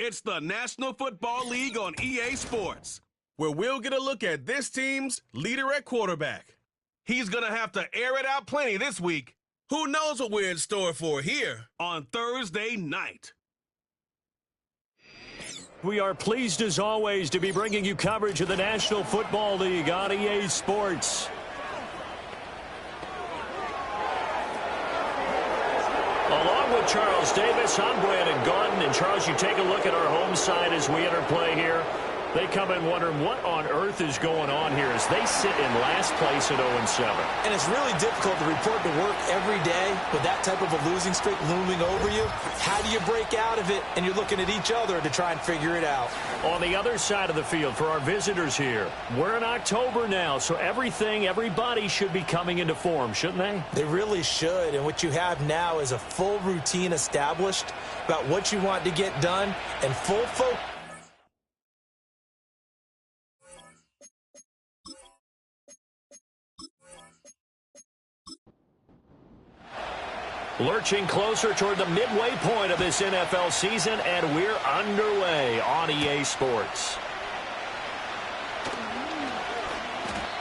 It's the National Football League on EA Sports, where we'll get a look at this team's leader at quarterback. He's going to have to air it out plenty this week. Who knows what we're in store for here on Thursday night. We are pleased, as always, to be bringing you coverage of the National Football League on EA Sports. Along with Charles Davis, I'm Brandon Gaudin. And Charles, you take a look at our home side as we enter play here. They come in wondering what on earth is going on here as they sit in last place at 0-7. And it's really difficult to report to work every day with that type of a losing streak looming over you. How do you break out of it? And you're looking at each other to try and figure it out. On the other side of the field for our visitors here, we're in October now, so everybody should be coming into form, shouldn't they? They really should. And what you have now is a full routine established about what you want to get done and full focus. Lurching closer toward the midway point of this NFL season, and we're underway on EA Sports.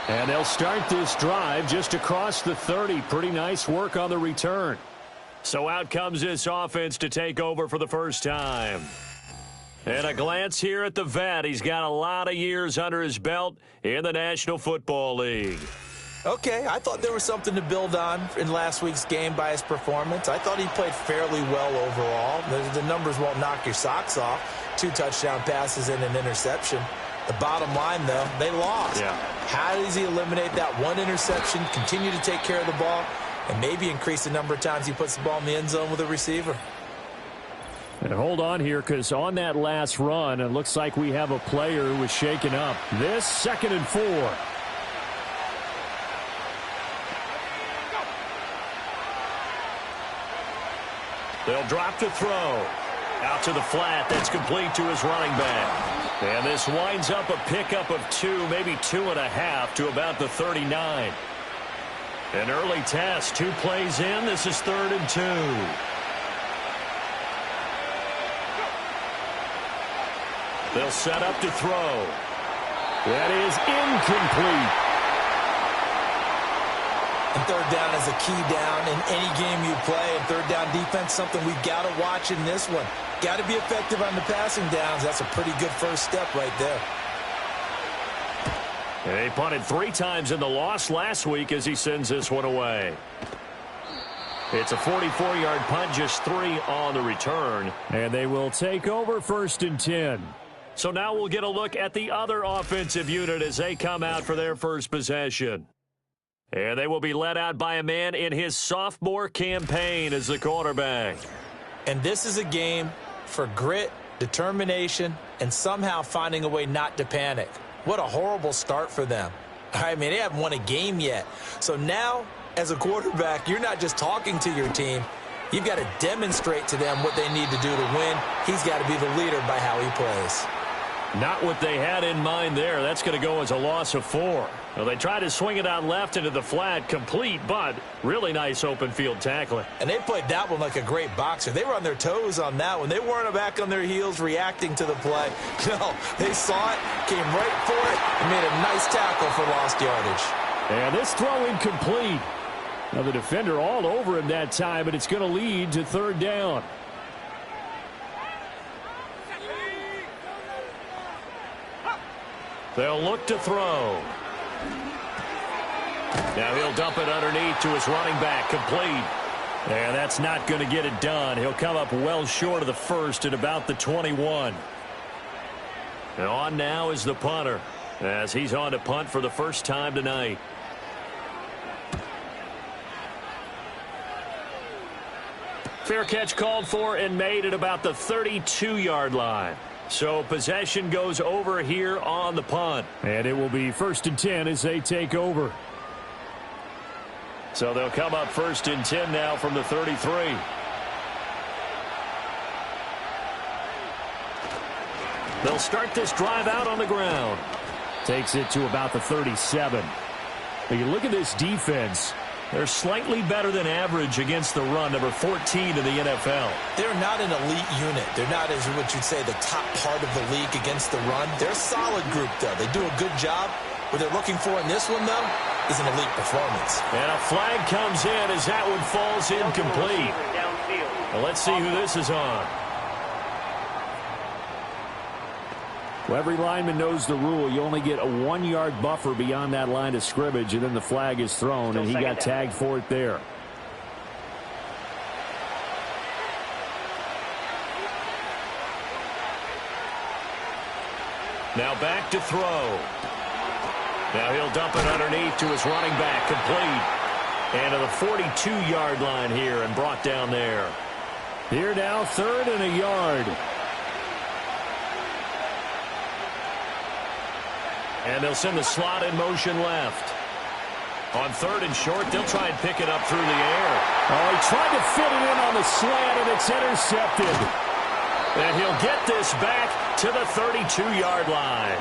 And they'll start this drive just across the 30. Pretty nice work on the return. So out comes this offense to take over for the first time. And a glance here at the vet. He's got a lot of years under his belt in the National Football League. Okay, I thought there was something to build on in last week's game by his performance. I thought he played fairly well overall. The numbers won't knock your socks off. 2 touchdown passes and an interception. The bottom line, though, they lost. Yeah. How does he eliminate that one interception, continue to take care of the ball, and maybe increase the number of times he puts the ball in the end zone with a receiver? And hold on here, because on that last run, it looks like we have a player who was shaken up. This 2nd and 4. They'll drop to throw. Out to the flat. That's complete to his running back. And this winds up a pickup of 2, maybe 2.5 to about the 39. An early test. 2 plays in. This is 3rd and 2. They'll set up to throw. That is incomplete. And 3rd down is a key down in any game you play. And 3rd down defense, something we've got to watch in this one. Got to be effective on the passing downs. That's a pretty good first step right there. They punted 3 times in the loss last week as he sends this one away. It's a 44-yard punt, just 3 on the return. And they will take over 1st and 10. So now we'll get a look at the other offensive unit as they come out for their first possession. And they will be led out by a man in his sophomore campaign as the quarterback. And this is a game for grit, determination, and somehow finding a way not to panic. What a horrible start for them. I mean, they haven't won a game yet. So now, as a quarterback, you're not just talking to your team. You've got to demonstrate to them what they need to do to win. He's got to be the leader by how he plays. Not what they had in mind there. That's going to go as a loss of 4. Well, they tried to swing it out left into the flat, complete, but really nice open field tackling. And they played that one like a great boxer. They were on their toes on that one. They weren't back on their heels reacting to the play. No, they saw it, came right for it, and made a nice tackle for lost yardage. And this throw incomplete. Now the defender all over him that time, but it's going to lead to 3rd down. They'll look to throw. Now he'll dump it underneath to his running back, complete. And that's not going to get it done. He'll come up well short of the first at about the 21. And on now is the punter as he's on to punt for the first time tonight. Fair catch called for and made at about the 32-yard line. So possession goes over here on the punt. And it will be 1st and 10 as they take over. So they'll come up 1st and 10 now from the 33. They'll start this drive out on the ground. Takes it to about the 37. But you look at this defense. They're slightly better than average against the run, number 14 in the NFL. They're not an elite unit. They're not, as what you'd say, the top part of the league against the run. They're a solid group, though. They do a good job. What they're looking for in this one, though, is an elite performance. And a flag comes in as that one falls incomplete. Well, let's see who this is on. Well, every lineman knows the rule. You only get a 1-yard buffer beyond that line of scrimmage, and then the flag is thrown, and he got tagged for it there. Now back to throw. Now he'll dump it underneath to his running back, complete. And to the 42-yard line here and brought down there. Here now, 3rd and a yard. And they'll send the slot in motion left. On 3rd and short, they'll try and pick it up through the air. Oh, he tried to fit it in on the slant, and it's intercepted. And he'll get this back to the 32-yard line.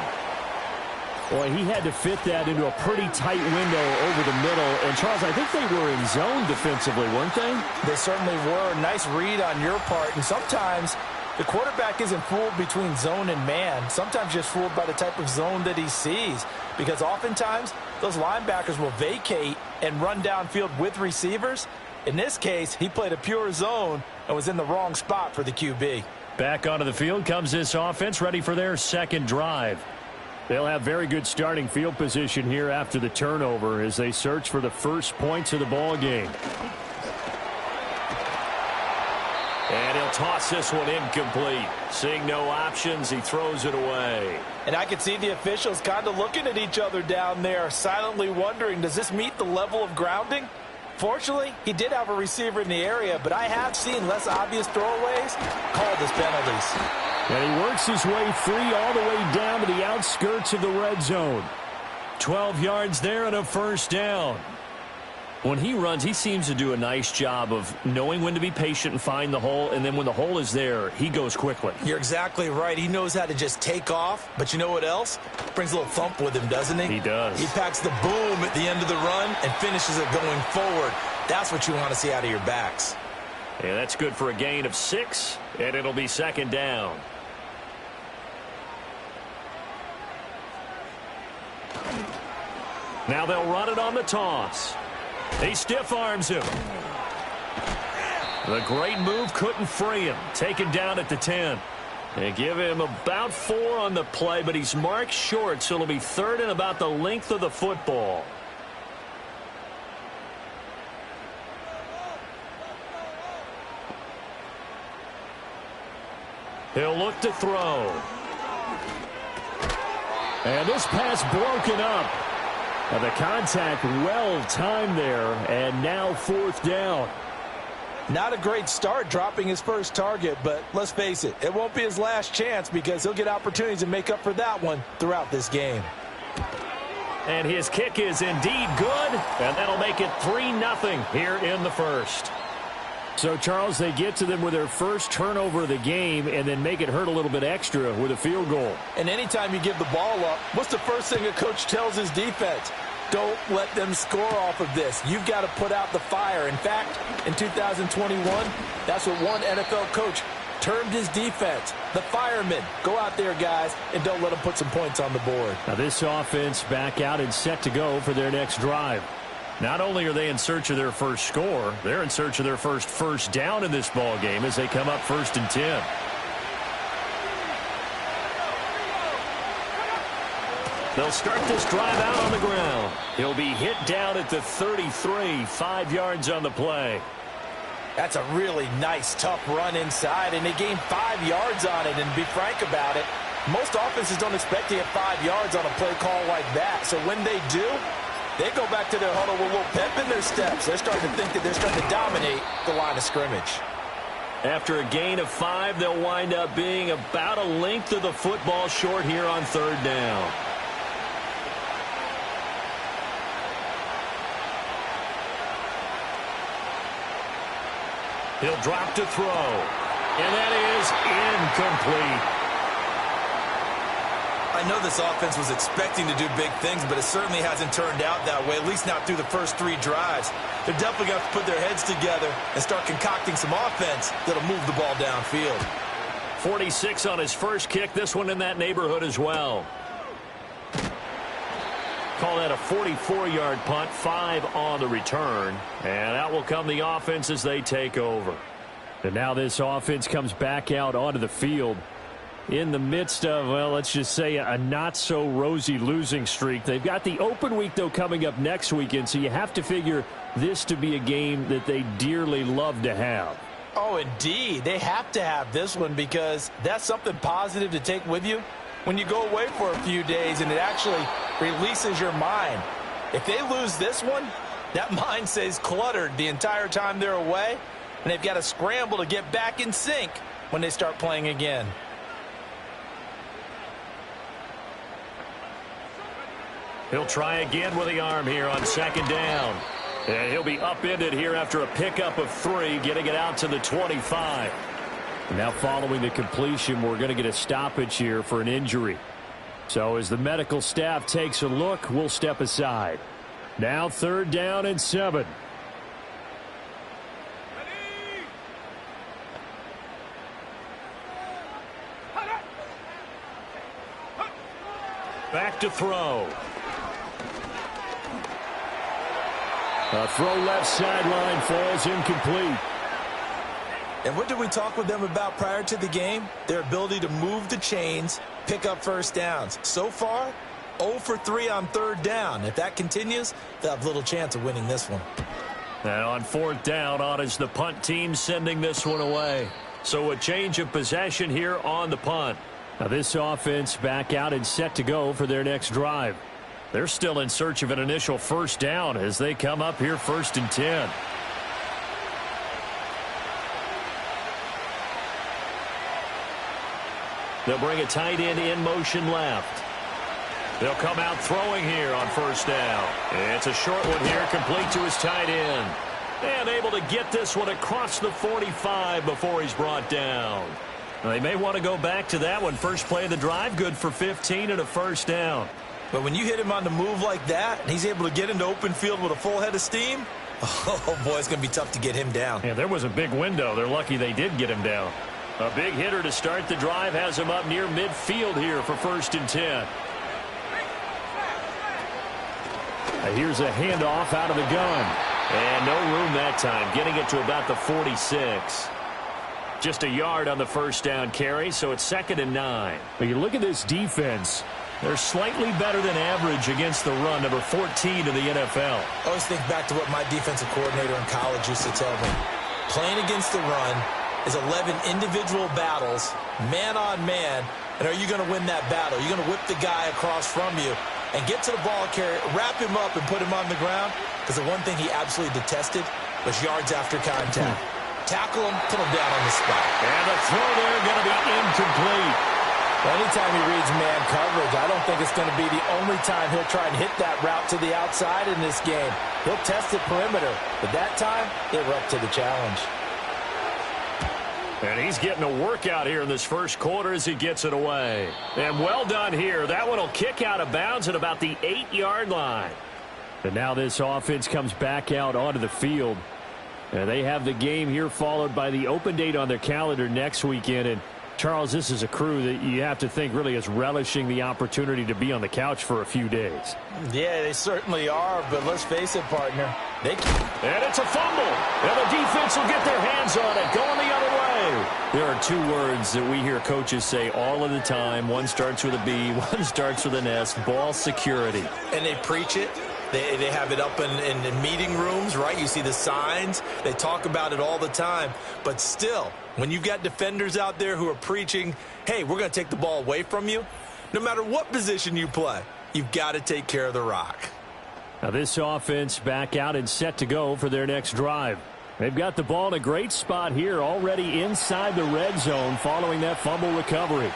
Boy, he had to fit that into a pretty tight window over the middle. And, Charles, I think they were in zone defensively, weren't they? They certainly were. Nice read on your part. And sometimes the quarterback isn't fooled between zone and man. Sometimes just fooled by the type of zone that he sees. Because oftentimes, those linebackers will vacate and run downfield with receivers. In this case, he played a pure zone and was in the wrong spot for the QB. Back onto the field comes this offense, ready for their second drive. They'll have very good starting field position here after the turnover as they search for the first points of the ball game. And he'll toss this one incomplete. Seeing no options, he throws it away. And I could see the officials kind of looking at each other down there, silently wondering, does this meet the level of grounding? Fortunately, he did have a receiver in the area, but I have seen less obvious throwaways called as penalties. And he works his way free all the way down to the outskirts of the red zone. 12 yards there and a first down. When he runs, he seems to do a nice job of knowing when to be patient and find the hole, and then when the hole is there, he goes quickly. You're exactly right. He knows how to just take off, but you know what else? Brings a little thump with him, doesn't he? He does. He packs the boom at the end of the run and finishes it going forward. That's what you want to see out of your backs. Yeah, that's good for a gain of 6, and it'll be second down. Now they'll run it on the toss. He stiff arms him. The great move couldn't free him. Taken down at the 10. They give him about 4 on the play, but he's marked short, so it'll be 3rd and about the length of the football. He'll look to throw. And this pass broken up. And the contact well timed there, and now 4th down. Not a great start dropping his first target, but let's face it, it won't be his last chance because he'll get opportunities to make up for that one throughout this game. And his kick is indeed good, and that'll make it 3-0 here in the first. So, Charles, they get to them with their first turnover of the game and then make it hurt a little bit extra with a field goal. And anytime you give the ball up, what's the first thing a coach tells his defense? Don't let them score off of this. You've got to put out the fire. In fact, in 2021, that's what one NFL coach termed his defense, the firemen. Go out there, guys, and don't let them put some points on the board. Now, this offense back out and set to go for their next drive. Not only are they in search of their first score, they're in search of their first down in this ball game as they come up 1st and 10. They'll start this drive out on the ground. He'll be hit down at the 33, 5 yards on the play. That's a really nice, tough run inside, and they gained 5 yards on it. And to be frank about it, most offenses don't expect to get 5 yards on a play call like that. So when they do, they go back to their huddle with a little pep in their steps. They're starting to think that they're starting to dominate the line of scrimmage. After a gain of 5, they'll wind up being about a length of the football short here on 3rd down. He'll drop to throw. And that is incomplete. I know this offense was expecting to do big things, but it certainly hasn't turned out that way, at least not through the first 3 drives. They're definitely going to have to put their heads together and start concocting some offense that'll move the ball downfield. 46 on his first kick, this one in that neighborhood as well. Call that a 44-yard punt, 5 on the return. And out will come the offense as they take over. And now this offense comes back out onto the field in the midst of, well, let's just say a not-so-rosy losing streak. They've got the open week, though, coming up next weekend, so you have to figure this to be a game that they dearly love to have. Oh, indeed. They have to have this one because that's something positive to take with you when you go away for a few days, and it actually releases your mind. If they lose this one, that mind stays cluttered the entire time they're away, and they've got to scramble to get back in sync when they start playing again. He'll try again with the arm here on second down. And he'll be upended here after a pickup of 3, getting it out to the 25. Now following the completion, we're going to get a stoppage here for an injury. So as the medical staff takes a look, we'll step aside. Now 3rd down and 7. Back to throw. A throw left sideline falls incomplete. And what did we talk with them about prior to the game? Their ability to move the chains, pick up first downs. So far, 0 for 3 on 3rd down. If that continues, they'll have little chance of winning this one. And on 4th down, on is the punt team sending this one away. So a change of possession here on the punt. Now this offense back out and set to go for their next drive. They're still in search of an initial first down as they come up here 1st and 10. They'll bring a tight end in motion left. They'll come out throwing here on 1st down. It's a short one here, complete to his tight end. And able to get this one across the 45 before he's brought down. Now, they may want to go back to that one. First play of the drive, good for 15 and a first down. But when you hit him on the move like that, and he's able to get into open field with a full head of steam, oh, boy, it's going to be tough to get him down. Yeah, there was a big window. They're lucky they did get him down. A big hitter to start the drive has him up near midfield here for 1st and 10. Here's a handoff out of the gun. And no room that time, getting it to about the 46. Just a yard on the first down carry, so it's 2nd and 9. But you look at this defense. They're slightly better than average against the run, number 14 in the NFL. I always think back to what my defensive coordinator in college used to tell me. Playing against the run is 11 individual battles, man on man, and are you going to win that battle? You're going to whip the guy across from you and get to the ball carrier, wrap him up, and put him on the ground, because the one thing he absolutely detested was yards after contact. Tackle him, put him down on the spot. And the throw there going to be incomplete. Anytime he reads man coverage, I don't think it's going to be the only time he'll try and hit that route to the outside in this game. He'll test the perimeter, but that time, they were up to the challenge. And he's getting a workout here in this first quarter as he gets it away. And well done here. That one will kick out of bounds at about the 8-yard line. And now this offense comes back out onto the field. And they have the game here followed by the open date on their calendar next weekend. And Charles, this is a crew that you have to think really is relishing the opportunity to be on the couch for a few days. Yeah, they certainly are, but let's face it, partner. And it's a fumble. And the defense will get their hands on it, going the other way. There are 2 words that we hear coaches say all of the time. One starts with a B, one starts with an S, ball security. And they preach it. They have it up in meeting rooms, right? You see the signs. They talk about it all the time. But still, when you've got defenders out there who are preaching, hey, we're going to take the ball away from you, no matter what position you play, you've got to take care of the rock. Now this offense back out and set to go for their next drive. They've got the ball in a great spot here, already inside the red zone following that fumble recovery.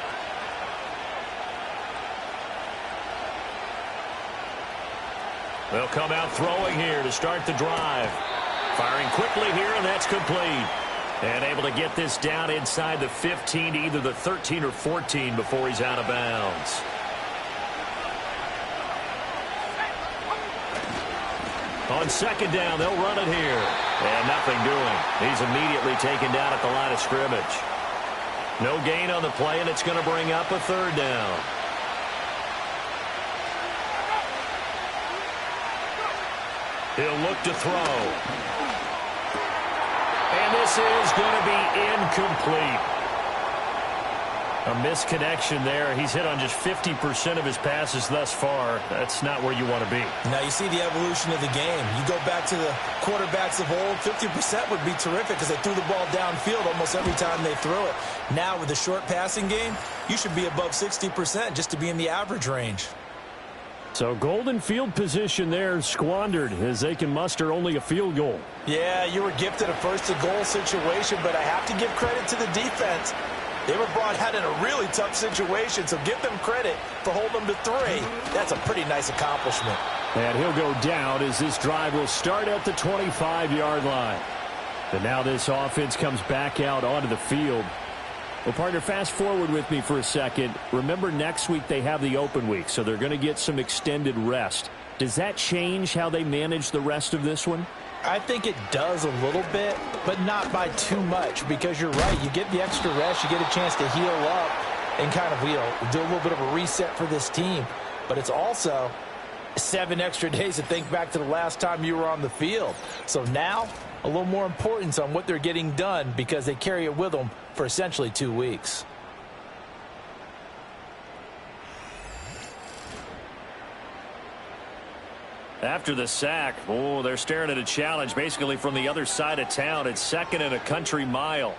They'll come out throwing here to start the drive. Firing quickly here, and that's complete. And able to get this down inside the 15 to either the 13 or 14 before he's out of bounds. On second down, they'll run it here. And nothing doing. He's immediately taken down at the line of scrimmage. No gain on the play, and it's going to bring up a third down. He'll look to throw. And this is going to be incomplete. A misconnection there. He's hit on just 50% of his passes thus far. That's not where you want to be. Now you see the evolution of the game. You go back to the quarterbacks of old, 50% would be terrific because they threw the ball downfield almost every time they threw it. Now with the short passing game, you should be above 60% just to be in the average range. So golden field position there squandered as they can muster only a field goal. Yeah, you were gifted a first-to-goal situation, but I have to give credit to the defense. They were brought out in a really tough situation, so give them credit for holding them to 3. That's a pretty nice accomplishment. And he'll go down as this drive will start at the 25-yard line. And now this offense comes back out onto the field. Well, partner, fast forward with me for a second. Remember, next week they have the open week, so they're going to get some extended rest. Does that change how they manage the rest of this one? I think it does a little bit, but not by too much, because you're right. You get the extra rest. You get a chance to heal up and kind of, do a little bit of a reset for this team. But it's also 7 extra days to think back to the last time you were on the field. So now, a little more importance on what they're getting done because they carry it with them for essentially 2 weeks. After the sack, they're staring at a challenge basically from the other side of town. It's second and a country mile.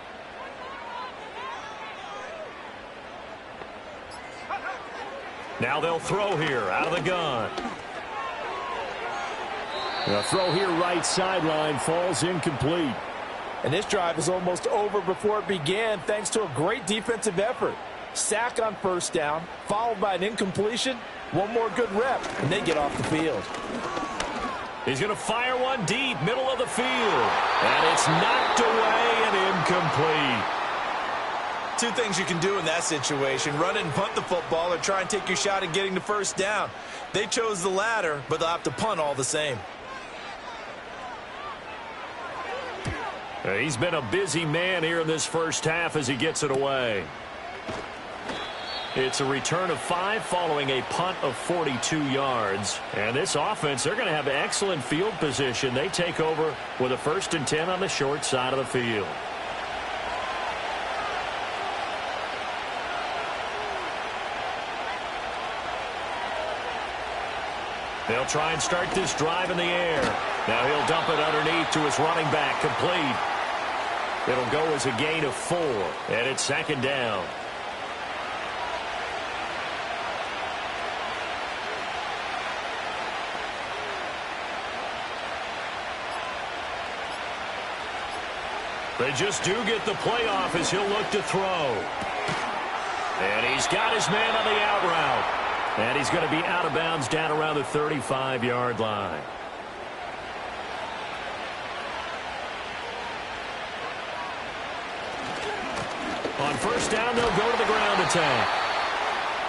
Now they'll throw here out of the gun. The throw here right sideline falls incomplete. And this drive is almost over before it began thanks to a great defensive effort. Sack on first down, followed by an incompletion. One more good rep, and they get off the field. He's going to fire one deep, middle of the field. And it's knocked away and incomplete. 2 things you can do in that situation. Run it and punt the football or try and take your shot at getting the first down. They chose the latter, but they'll have to punt all the same. He's been a busy man here in this first half as he gets it away. It's a return of 5 following a punt of 42 yards. And this offense, they're going to have excellent field position. They take over with a 1st and 10 on the short side of the field. They'll try and start this drive in the air. Now he'll dump it underneath to his running back, complete. It'll go as a gain of 4, and it's second down. They just do get the playoff as he'll look to throw. And he's got his man on the out route. And he's going to be out of bounds down around the 35-yard line. On first down, they'll go to the ground attack.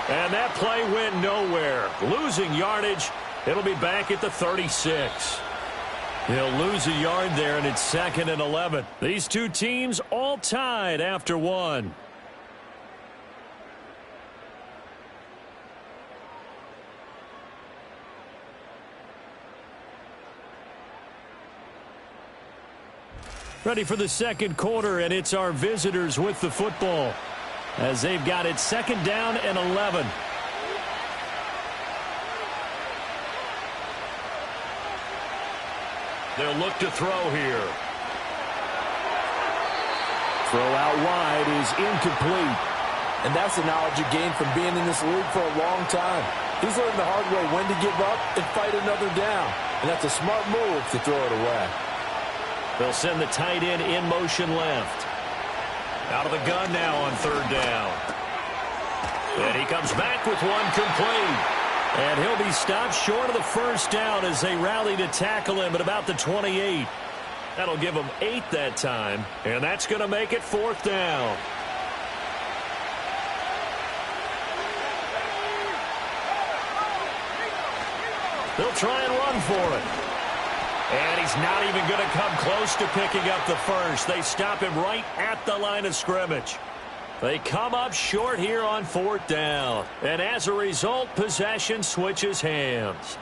And that play went nowhere. Losing yardage. It'll be back at the 36. He'll lose a yard there, and it's 2nd and 11. These 2 teams all tied after 1. Ready for the second quarter, and it's our visitors with the football as they've got it 2nd down and 11. They'll look to throw here. Throw out wide is incomplete. And that's the knowledge you gain from being in this league for a long time. He's learned the hard way when to give up and fight another down. And that's a smart move to throw it away. They'll send the tight end in motion left. Out of the gun now on 3rd down. And he comes back with one complete. And he'll be stopped short of the first down as they rally to tackle him at about the 28. That'll give him 8 that time. And that's going to make it 4th down. They'll try and run for it. And he's not even going to come close to picking up the first. They stop him right at the line of scrimmage. They come up short here on 4th down. And as a result, possession switches hands.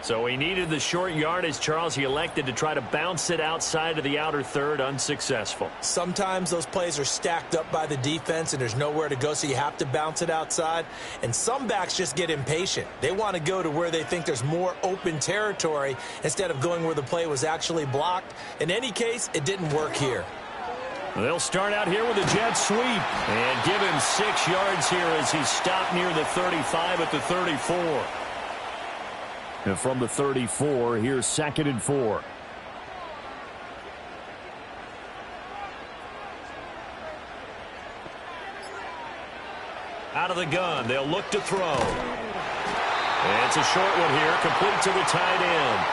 So he needed the short yardage, Charles. He elected to try to bounce it outside of the outer third, unsuccessful. Sometimes those plays are stacked up by the defense and there's nowhere to go, so you have to bounce it outside. And some backs just get impatient. They want to go to where they think there's more open territory instead of going where the play was actually blocked. In any case, it didn't work here. They'll start out here with a jet sweep and give him 6 yards here as he stopped near the 35 at the 34. And from the 34, here's 2nd and 4. Out of the gun, they'll look to throw. And it's a short one here, complete to the tight end.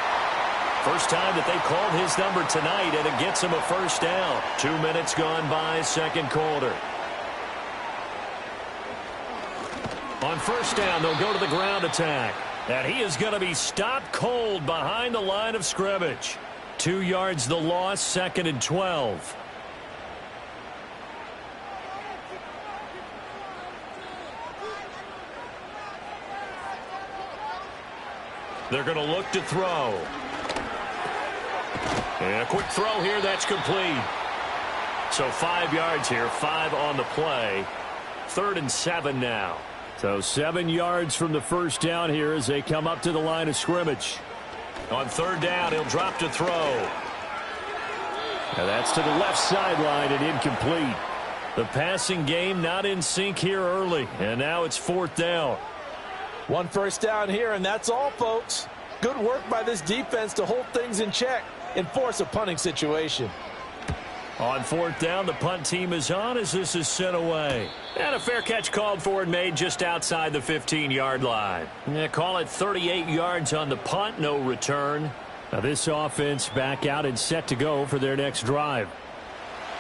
First time that they've called his number tonight, and it gets him a first down. 2 minutes gone by, second quarter. On first down, they'll go to the ground attack. And he is going to be stopped cold behind the line of scrimmage. 2 yards the loss, 2nd and 12. They're going to look to throw. And a quick throw here, that's complete. So 5 yards here, 5 on the play. 3rd and 7 now. So 7 yards from the first down here as they come up to the line of scrimmage. On 3rd down, he'll drop to throw. And that's to the left sideline and incomplete. The passing game not in sync here early. And now it's 4th down. 1 first down here, and that's all, folks. Good work by this defense to hold things in check and force a punting situation. On 4th down, the punt team is on as this is sent away. And a fair catch called for and made just outside the 15-yard line. Yeah, call it 38 yards on the punt, no return. Now this offense back out and set to go for their next drive.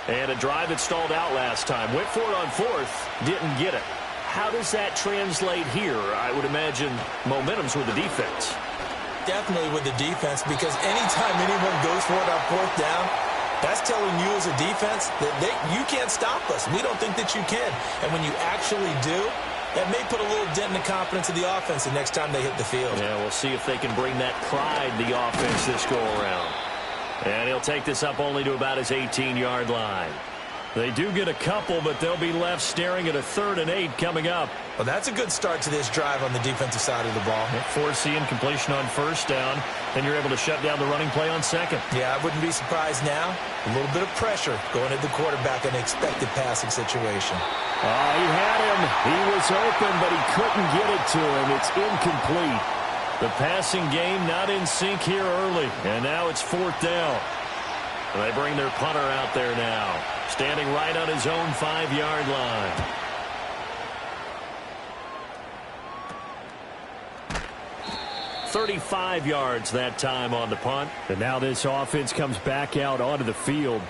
And a drive that stalled out last time. Went for it on 4th, didn't get it. How does that translate here? I would imagine momentum's with the defense. Definitely with the defense, because anytime anyone goes for it on 4th down, that's telling you as a defense that you can't stop us. We don't think that you can. And when you actually do, that may put a little dent in the confidence of the offense the next time they hit the field. Yeah, we'll see if they can bring that pride to the offense this go-around. And he'll take this up only to about his 18-yard line. They do get a couple, but they'll be left staring at a 3rd and 8 coming up. Well, that's a good start to this drive on the defensive side of the ball. Force the incompletion on first down. Then you're able to shut down the running play on second. Yeah, I wouldn't be surprised now. A little bit of pressure going at the quarterback in an expected passing situation. He had him. He was open, but he couldn't get it to him. It's incomplete. The passing game not in sync here early. And now it's 4th down. They bring their punter out there now, standing right on his own 5-yard line. "35 yards that time on the punt. And now this offense comes back out onto the field.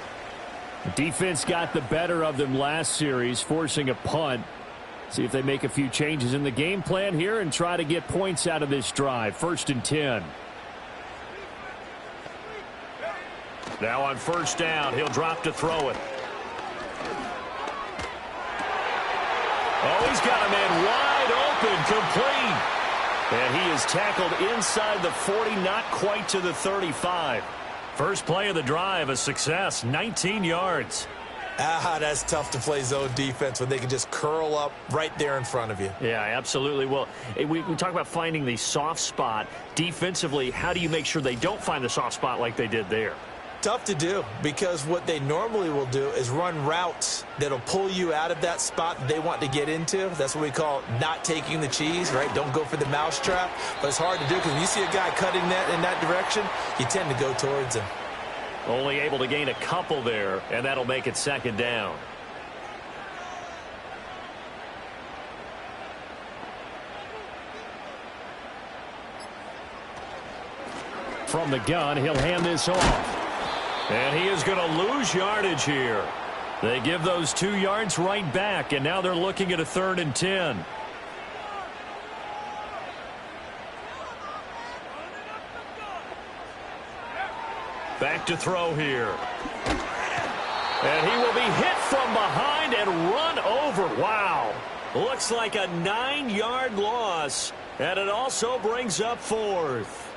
The defense got the better of them last series, forcing a punt. See if they make a few changes in the game plan here and try to get points out of this drive. 1st and 10. Now on first down, he'll drop to throw it. Oh, he's got a man wide open, complete. And he is tackled inside the 40, not quite to the 35. First play of the drive, a success, 19 yards. That's tough to play zone defense when they can just curl up right there in front of you. Yeah, absolutely. Well, we talk about finding the soft spot. Defensively, how do you make sure they don't find the soft spot like they did there? Tough to do, because what they normally will do is run routes that'll pull you out of that spot that they want to get into. That's what we call not taking the cheese, right? Don't go for the mousetrap. But it's hard to do because when you see a guy cutting that in that direction, you tend to go towards him. Only able to gain a couple there, and that'll make it 2nd down. From the gun, he'll hand this off. And he is going to lose yardage here. They give those 2 yards right back, and now they're looking at a 3rd and 10. Back to throw here. And he will be hit from behind and run over. Wow. Looks like a 9-yard loss. And it also brings up 4th.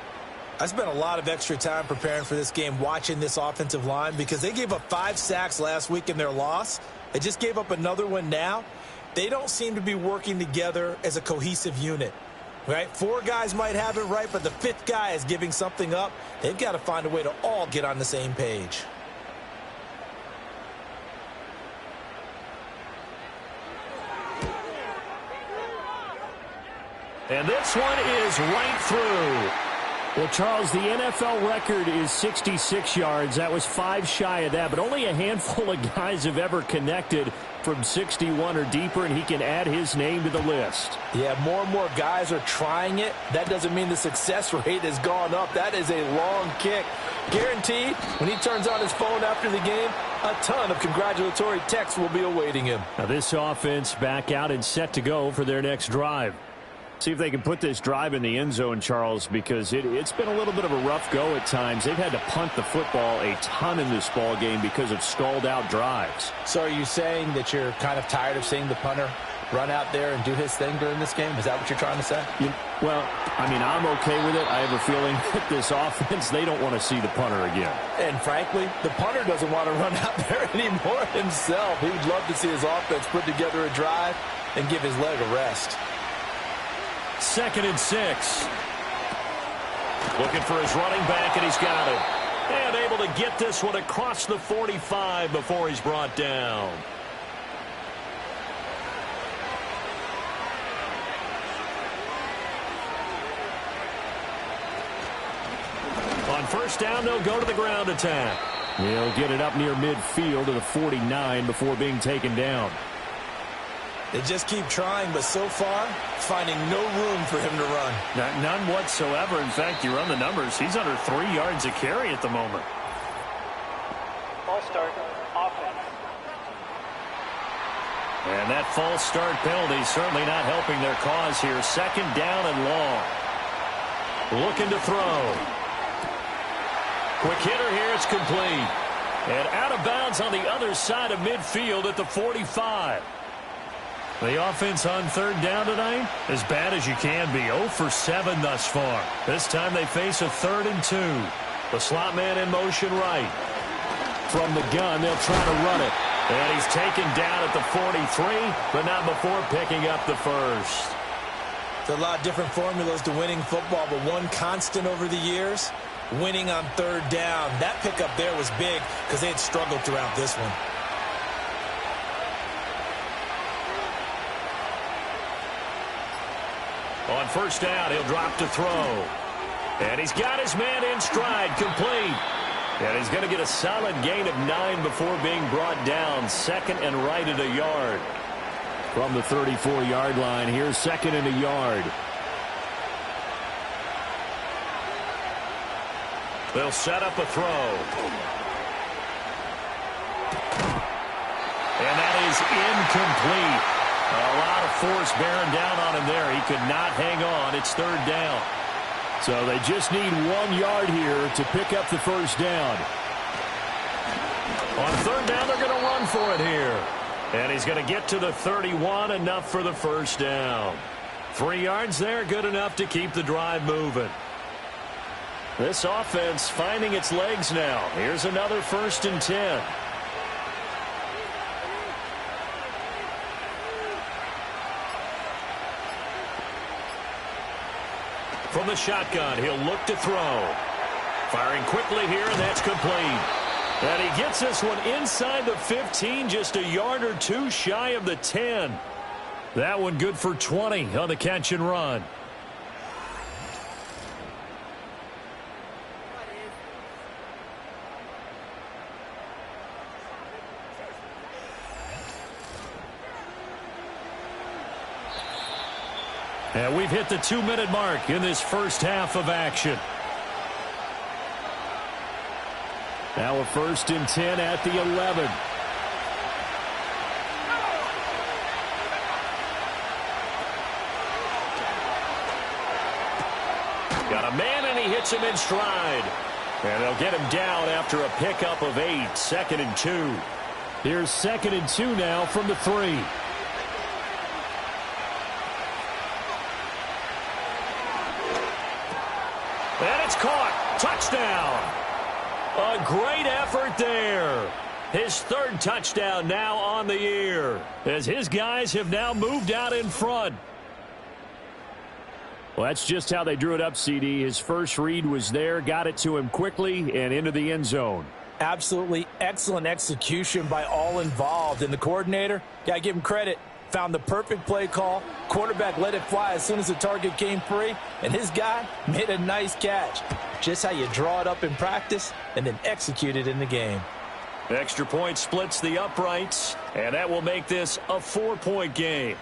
I spent a lot of extra time preparing for this game watching this offensive line because they gave up 5 sacks last week in their loss. They just gave up another one now. They don't seem to be working together as a cohesive unit. Right? 4 guys might have it right, but the 5th guy is giving something up. They've got to find a way to all get on the same page. And this one is right through. Well, Charles, the NFL record is 66 yards. That was 5 shy of that, but only a handful of guys have ever connected from 61 or deeper, and he can add his name to the list. Yeah, more and more guys are trying it. That doesn't mean the success rate has gone up. That is a long kick. Guaranteed, when he turns on his phone after the game, a ton of congratulatory texts will be awaiting him. Now this offense back out and set to go for their next drive. See if they can put this drive in the end zone, Charles, because it's been a little bit of a rough go at times. They've had to punt the football a ton in this ball game because of stalled-out drives. So are you saying that you're kind of tired of seeing the punter run out there and do his thing during this game? Is that what you're trying to say? Well, I mean, I'm okay with it. I have a feeling that this offense, they don't want to see the punter again. And frankly, the punter doesn't want to run out there anymore himself. He would love to see his offense put together a drive and give his leg a rest. 2nd and 6. Looking for his running back, and he's got it. And able to get this one across the 45 before he's brought down. On 1st down, they'll go to the ground attack. He'll get it up near midfield to the 49 before being taken down. They just keep trying, but so far, finding no room for him to run. None whatsoever. In fact, you run the numbers. He's under 3 yards a carry at the moment. False start, offense. And that false start penalty certainly not helping their cause here. 2nd down and long. Looking to throw. Quick hitter here. It's complete. And out of bounds on the other side of midfield at the 45. The offense on 3rd down tonight, as bad as you can be. 0 for 7 thus far. This time they face a 3rd and 2. The slot man in motion right. From the gun, they'll try to run it. And he's taken down at the 43, but not before picking up the 1st. There's a lot of different formulas to winning football, but one constant over the years, winning on 3rd down. That pickup there was big because they had struggled throughout this one. On 1st down, he'll drop to throw. And he's got his man in stride, complete. And he's going to get a solid gain of 9 before being brought down. 2nd and right at a yard. From the 34-yard line, here's 2nd and a yard. They'll set up a throw. And that is incomplete. A lot of force bearing down on him there. He could not hang on. It's 3rd down. So they just need 1 yard here to pick up the 1st down. On 3rd down, they're going to run for it here. And he's going to get to the 31, enough for the 1st down. 3 yards there, good enough to keep the drive moving. This offense finding its legs now. Here's another 1st and 10. From the shotgun, he'll look to throw. Firing quickly here, and that's complete. And he gets this one inside the 15, just a yard or 2 shy of the 10. That one good for 20 on the catch and run. And we've hit the 2-minute mark in this 1st half of action. Now a 1st and 10 at the 11. Got a man, and he hits him in stride. And they'll get him down after a pickup of 8, 2nd and 2. Here's 2nd and 2 now from the 3. And it's caught. Touchdown. A great effort there. His 3rd touchdown now on the year, as his guys have now moved out in front. Well, that's just how they drew it up, CD. His first read was there, got it to him quickly, and into the end zone. Absolutely excellent execution by all involved. And the coordinator, got to give him credit, found the perfect play call. Quarterback let it fly as soon as the target came free, and his guy made a nice catch. Just how you draw it up in practice and then execute it in the game. Extra point splits the uprights, and that will make this a 4-point game.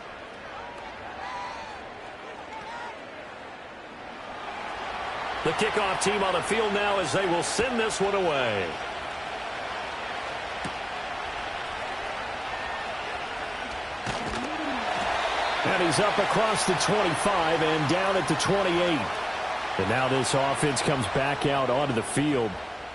The kickoff team on the field now as they will send this one away. And he's up across the 25 and down at the 28. And now this offense comes back out onto the field.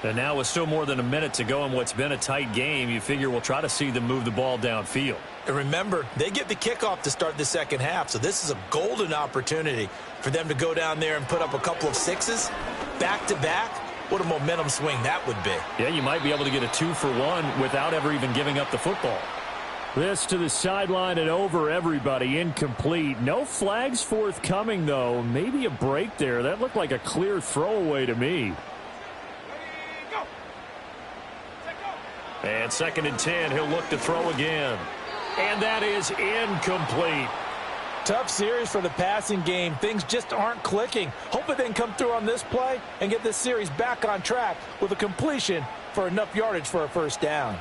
And now with still more than a minute to go in what's been a tight game, you figure we'll try to see them move the ball downfield. And remember, they get the kickoff to start the second half, so this is a golden opportunity for them to go down there and put up a couple of 6s back-to-back. What a momentum swing that would be. Yeah, you might be able to get a 2-for-1 without ever even giving up the football. This to the sideline and over everybody. Incomplete. No flags forthcoming, though. Maybe a break there. That looked like a clear throwaway to me. And 2nd and 10, he'll look to throw again. And that is incomplete. Tough series for the passing game. Things just aren't clicking. Hoping they can come through on this play and get this series back on track with a completion for enough yardage for a first down.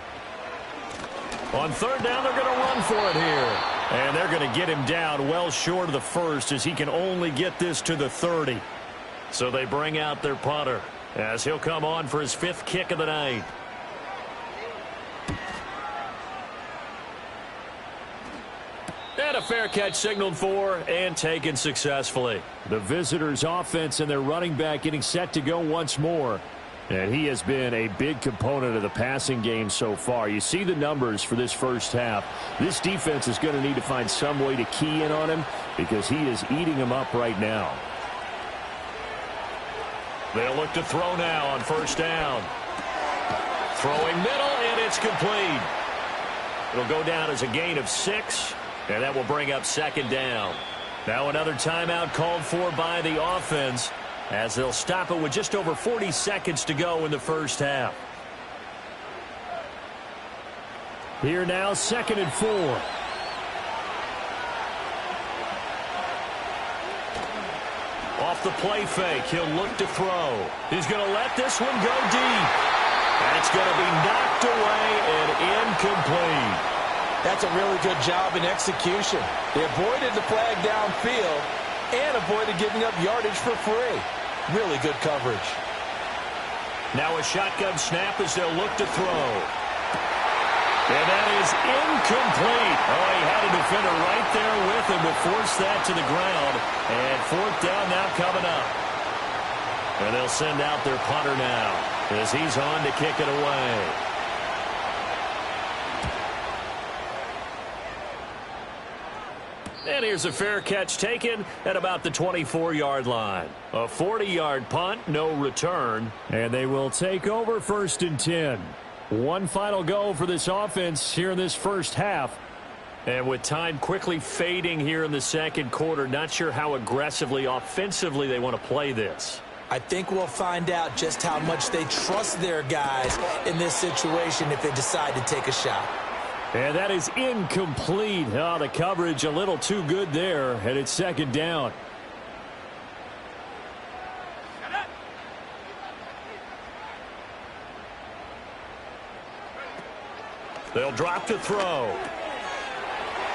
On 3rd down, they're going to run for it here. And they're going to get him down well short of the 1st as he can only get this to the 30. So they bring out their punter as he'll come on for his 5th kick of the night. And a fair catch signaled for and taken successfully. The visitors' offense and their running back getting set to go once more. And he has been a big component of the passing game so far. You see the numbers for this first half. This defense is going to need to find some way to key in on him because he is eating them up right now. They'll look to throw now on 1st down. Throwing middle, and it's complete. It'll go down as a gain of 6. And that will bring up 2nd down. Now another timeout called for by the offense as they'll stop it with just over 40 seconds to go in the first half. Here now, 2nd and 4. Off the play fake, he'll look to throw. He's going to let this one go deep. And it's going to be knocked away and incomplete. That's a really good job in execution. They avoided the flag downfield and avoided giving up yardage for free. Really good coverage. Now a shotgun snap as they'll look to throw. And that is incomplete. Oh, he had a defender right there with him to force that to the ground. And 4th down now coming up. And they'll send out their punter now as he's on to kick it away. And here's a fair catch taken at about the 24-yard line. A 40-yard punt, no return. And they will take over 1st and 10. One final go for this offense here in this first half. And with time quickly fading here in the 2nd quarter, not sure how aggressively, offensively they want to play this. I think we'll find out just how much they trust their guys in this situation if they decide to take a shot. And that is incomplete. Oh, the coverage a little too good there, and it's 2nd down. They'll drop to throw.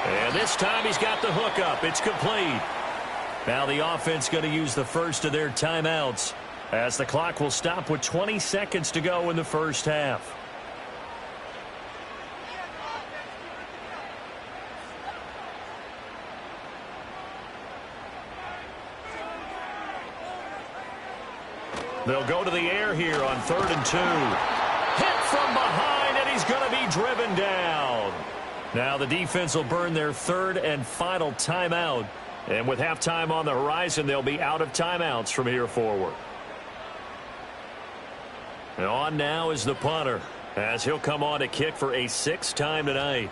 And this time he's got the hook up. It's complete. Now the offense going to use the first of their timeouts as the clock will stop with 20 seconds to go in the first half. They'll go to the air here on 3rd and 2. Hit from behind, and he's going to be driven down. Now the defense will burn their 3rd and final timeout. And with halftime on the horizon, they'll be out of timeouts from here forward. And on now is the punter, as he'll come on to kick for a 6th time tonight.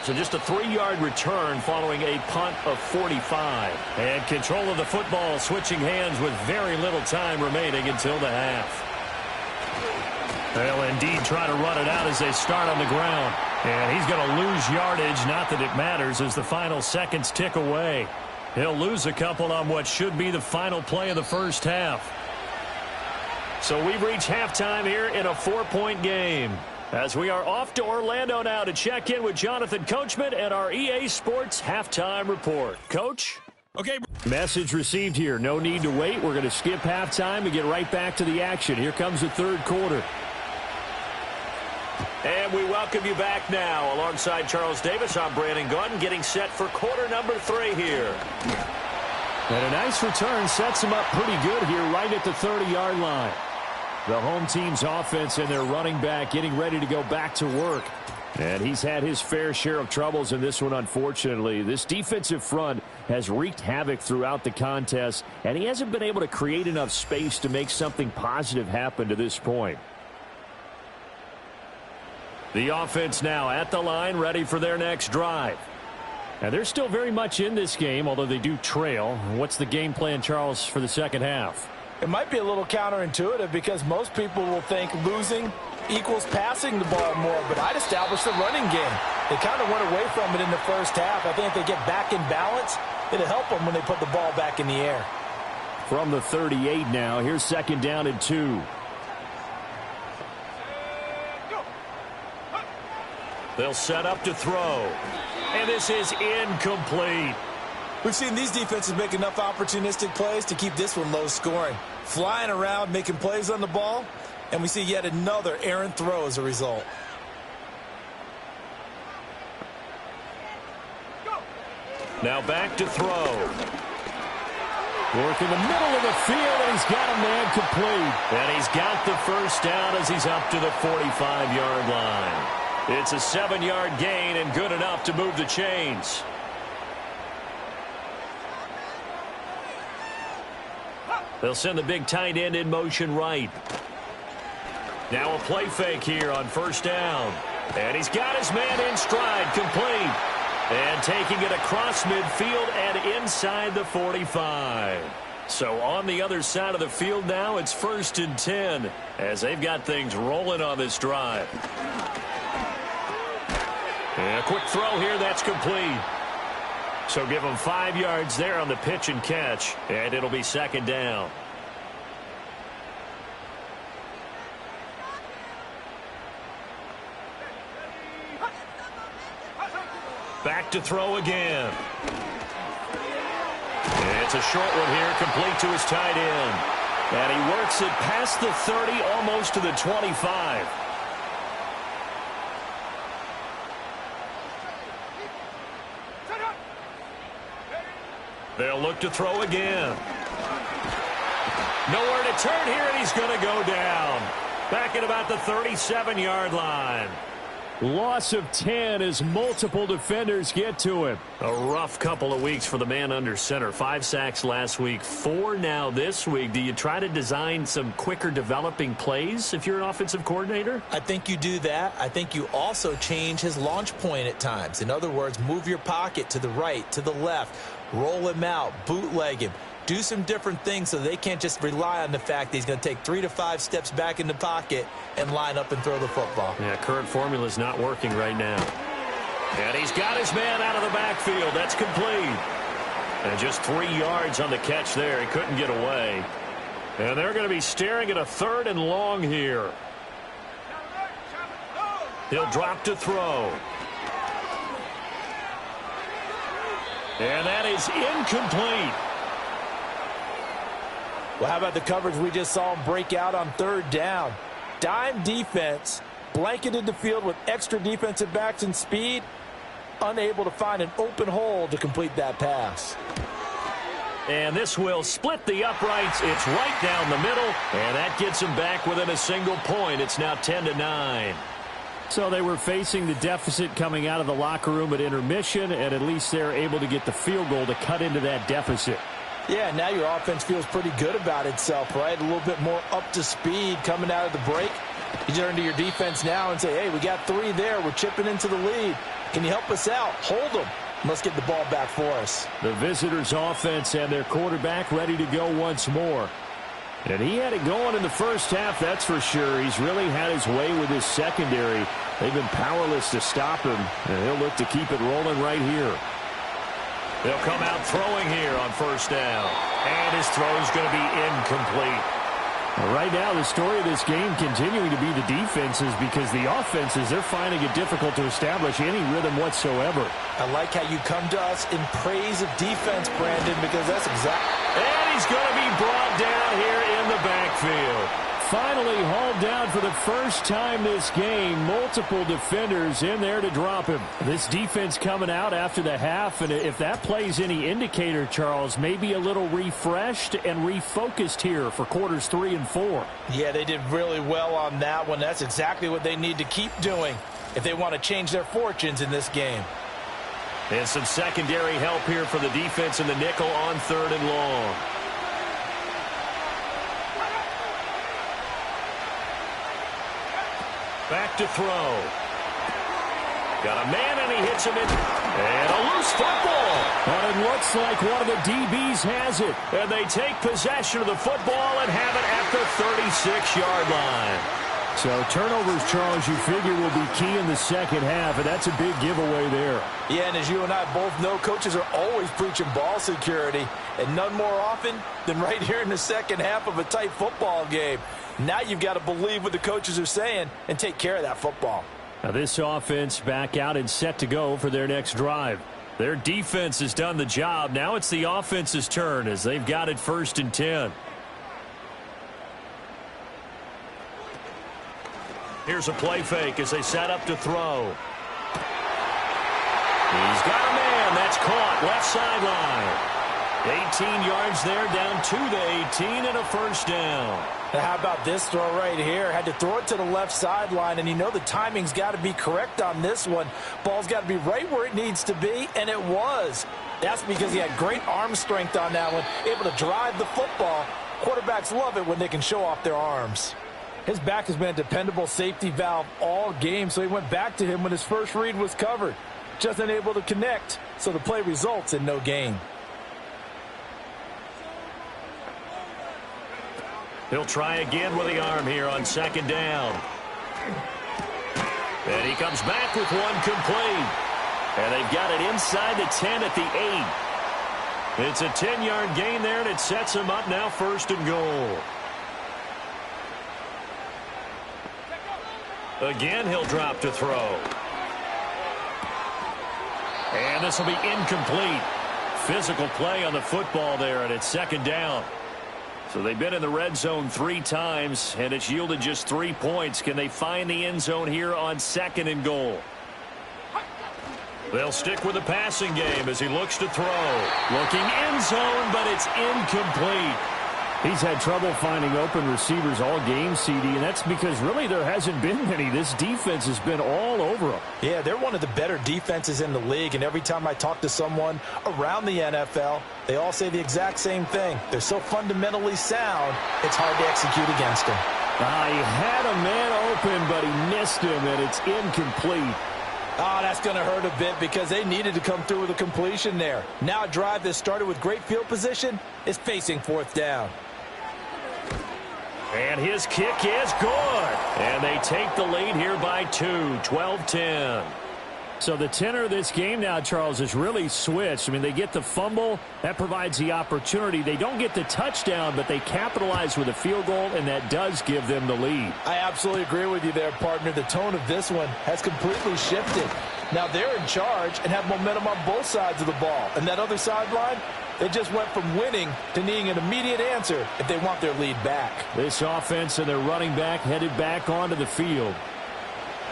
So just a 3-yard return following a punt of 45. And control of the football switching hands with very little time remaining until the half. They'll indeed try to run it out as they start on the ground. And he's going to lose yardage, not that it matters, as the final seconds tick away. He'll lose a couple on what should be the final play of the first half. So we've reached halftime here in a 4-point game, as we are off to Orlando now to check in with Jonathan Coachman and our EA Sports Halftime Report. Coach? Okay. Message received here. No need to wait. We're going to skip halftime and get right back to the action. Here comes the 3rd quarter. And we welcome you back now. Alongside Charles Davis, I'm Brandon Gordon, getting set for quarter number 3 here. And a nice return sets them up pretty good here right at the 30-yard line. The home team's offense and their running back getting ready to go back to work. And he's had his fair share of troubles in this one, unfortunately. This defensive front has wreaked havoc throughout the contest, and he hasn't been able to create enough space to make something positive happen to this point. The offense now at the line, ready for their next drive. And they're still very much in this game, although they do trail. What's the game plan, Charles, for the second half? It might be a little counterintuitive because most people will think losing equals passing the ball more, but I'd establish the running game. They kind of went away from it in the first half. I think if they get back in balance, it'll help them when they put the ball back in the air. From the 38 now, here's 2nd down and 2. They'll set up to throw. And this is incomplete. We've seen these defenses make enough opportunistic plays to keep this one low scoring. Flying around, making plays on the ball, and we see yet another errant throw as a result. Now back to throw. Work in the middle of the field, and he's got a man complete. And he's got the first down as he's up to the 45-yard line. It's a 7-yard gain and good enough to move the chains. They'll send the big tight end in motion right. Now a play fake here on 1st down. And he's got his man in stride, complete. And taking it across midfield and inside the 45. So on the other side of the field now, it's 1st and 10 as they've got things rolling on this drive. And a quick throw here, that's complete. So give them 5 yards there on the pitch and catch, and it'll be 2nd down. Back to throw again. And it's a short one here, complete to his tight end. And he works it past the 30, almost to the 25. They'll look to throw again. Nowhere to turn here, and he's going to go down. Back at about the 37-yard line. Loss of 10 as multiple defenders get to him. A rough couple of weeks for the man under center. 5 sacks last week, 4 now this week. Do you try to design some quicker developing plays if you're an offensive coordinator? I think you do that. I think you also change his launch point at times. In other words, move your pocket to the right, to the left, roll him out, bootleg him. Do some different things so they can't just rely on the fact that he's going to take 3 to 5 steps back in the pocket and line up and throw the football. Yeah, current formula is not working right now. And he's got his man out of the backfield. That's complete. And just 3 yards on the catch there. He couldn't get away. And they're going to be staring at a 3rd and long here. He'll drop to throw. And that is incomplete. Well, how about the coverage we just saw him break out on 3rd down? Dime defense, blanketed the field with extra defensive backs and speed. unable to find an open hole to complete that pass. And this will split the uprights. It's right down the middle, and that gets them back within a single point. It's now 10-9. So they were facing the deficit coming out of the locker room at intermission, and at least they're able to get the field goal to cut into that deficit. Yeah, now your offense feels pretty good about itself, right? A little bit more up to speed coming out of the break. You turn to your defense now and say, hey, we got 3 there. We're chipping into the lead. Can you help us out? Hold them. Let's get the ball back for us. The visitors' offense and their quarterback ready to go once more. And he had it going in the first half, that's for sure. He's really had his way with his secondary. They've been powerless to stop him, and he'll look to keep it rolling right here. They'll come out throwing here on first down. And his throw is going to be incomplete. Right now, the story of this game continuing to be the defenses, because the offenses, they're finding it difficult to establish any rhythm whatsoever. I like how you come to us in praise of defense, Brandon, because that's exactly... And he's going to be brought down here in the backfield. Finally hauled down for the first time this game. Multiple defenders in there to drop him. This defense coming out after the half, and if that plays any indicator, Charles, maybe a little refreshed and refocused here for quarters 3 and 4. Yeah, they did really well on that one. That's exactly what they need to keep doing if they want to change their fortunes in this game. And some secondary help here for the defense in the nickel on 3rd and long. Back to throw. Got a man, and he hits him in. And a loose football. And it looks like one of the DBs has it. And they take possession of the football and have it at the 36-yard line. So turnovers, Charles, you figure will be key in the second half, and that's a big giveaway there. Yeah, and as you and I both know, coaches are always preaching ball security, and none more often than right here in the second half of a tight football game. Now you've got to believe what the coaches are saying and take care of that football. Now this offense back out and set to go for their next drive. Their defense has done the job. Now it's the offense's turn as they've got it 1st and 10. Here's a play fake as they set up to throw. He's got a man. That's caught. Left sideline. 18 yards there, down to the 18 and a first down. Now how about this throw right here? Had to throw it to the left sideline, and you know the timing's got to be correct on this one. Ball's got to be right where it needs to be, and it was. That's because he had great arm strength on that one, able to drive the football. Quarterbacks love it when they can show off their arms. His back has been a dependable safety valve all game, so he went back to him when his first read was covered. Just unable to connect, so the play results in no gain. He'll try again with the arm here on 2nd down. And he comes back with one complete. And they've got it inside the 10 at the 8. It's a 10-yard gain there, and it sets him up now 1st and goal. Again, he'll drop to throw. And this will be incomplete. Physical play on the football there, and it's 2nd down. So they've been in the red zone 3 times, and it's yielded just 3 points. Can they find the end zone here on 2nd and goal? They'll stick with the passing game as he looks to throw. Looking end zone, but it's incomplete. He's had trouble finding open receivers all game, CD, and that's because really there hasn't been many. This defense has been all over them. Yeah, they're one of the better defenses in the league, and every time I talk to someone around the NFL, they all say the exact same thing. They're so fundamentally sound, it's hard to execute against them. He had a man open, but he missed him, and it's incomplete. Oh, that's going to hurt a bit because they needed to come through with a completion there. Now a drive that started with great field position is facing 4th down. And his kick is good. And they take the lead here by 2, 12-10. So the tenor of this game now, Charles, is really switched. I mean, they get the fumble. That provides the opportunity. They don't get the touchdown, but they capitalize with a field goal, and that does give them the lead. I absolutely agree with you there, partner. The tone of this one has completely shifted. Now they're in charge and have momentum on both sides of the ball. And that other sideline, they just went from winning to needing an immediate answer if they want their lead back. This offense and their running back headed back onto the field.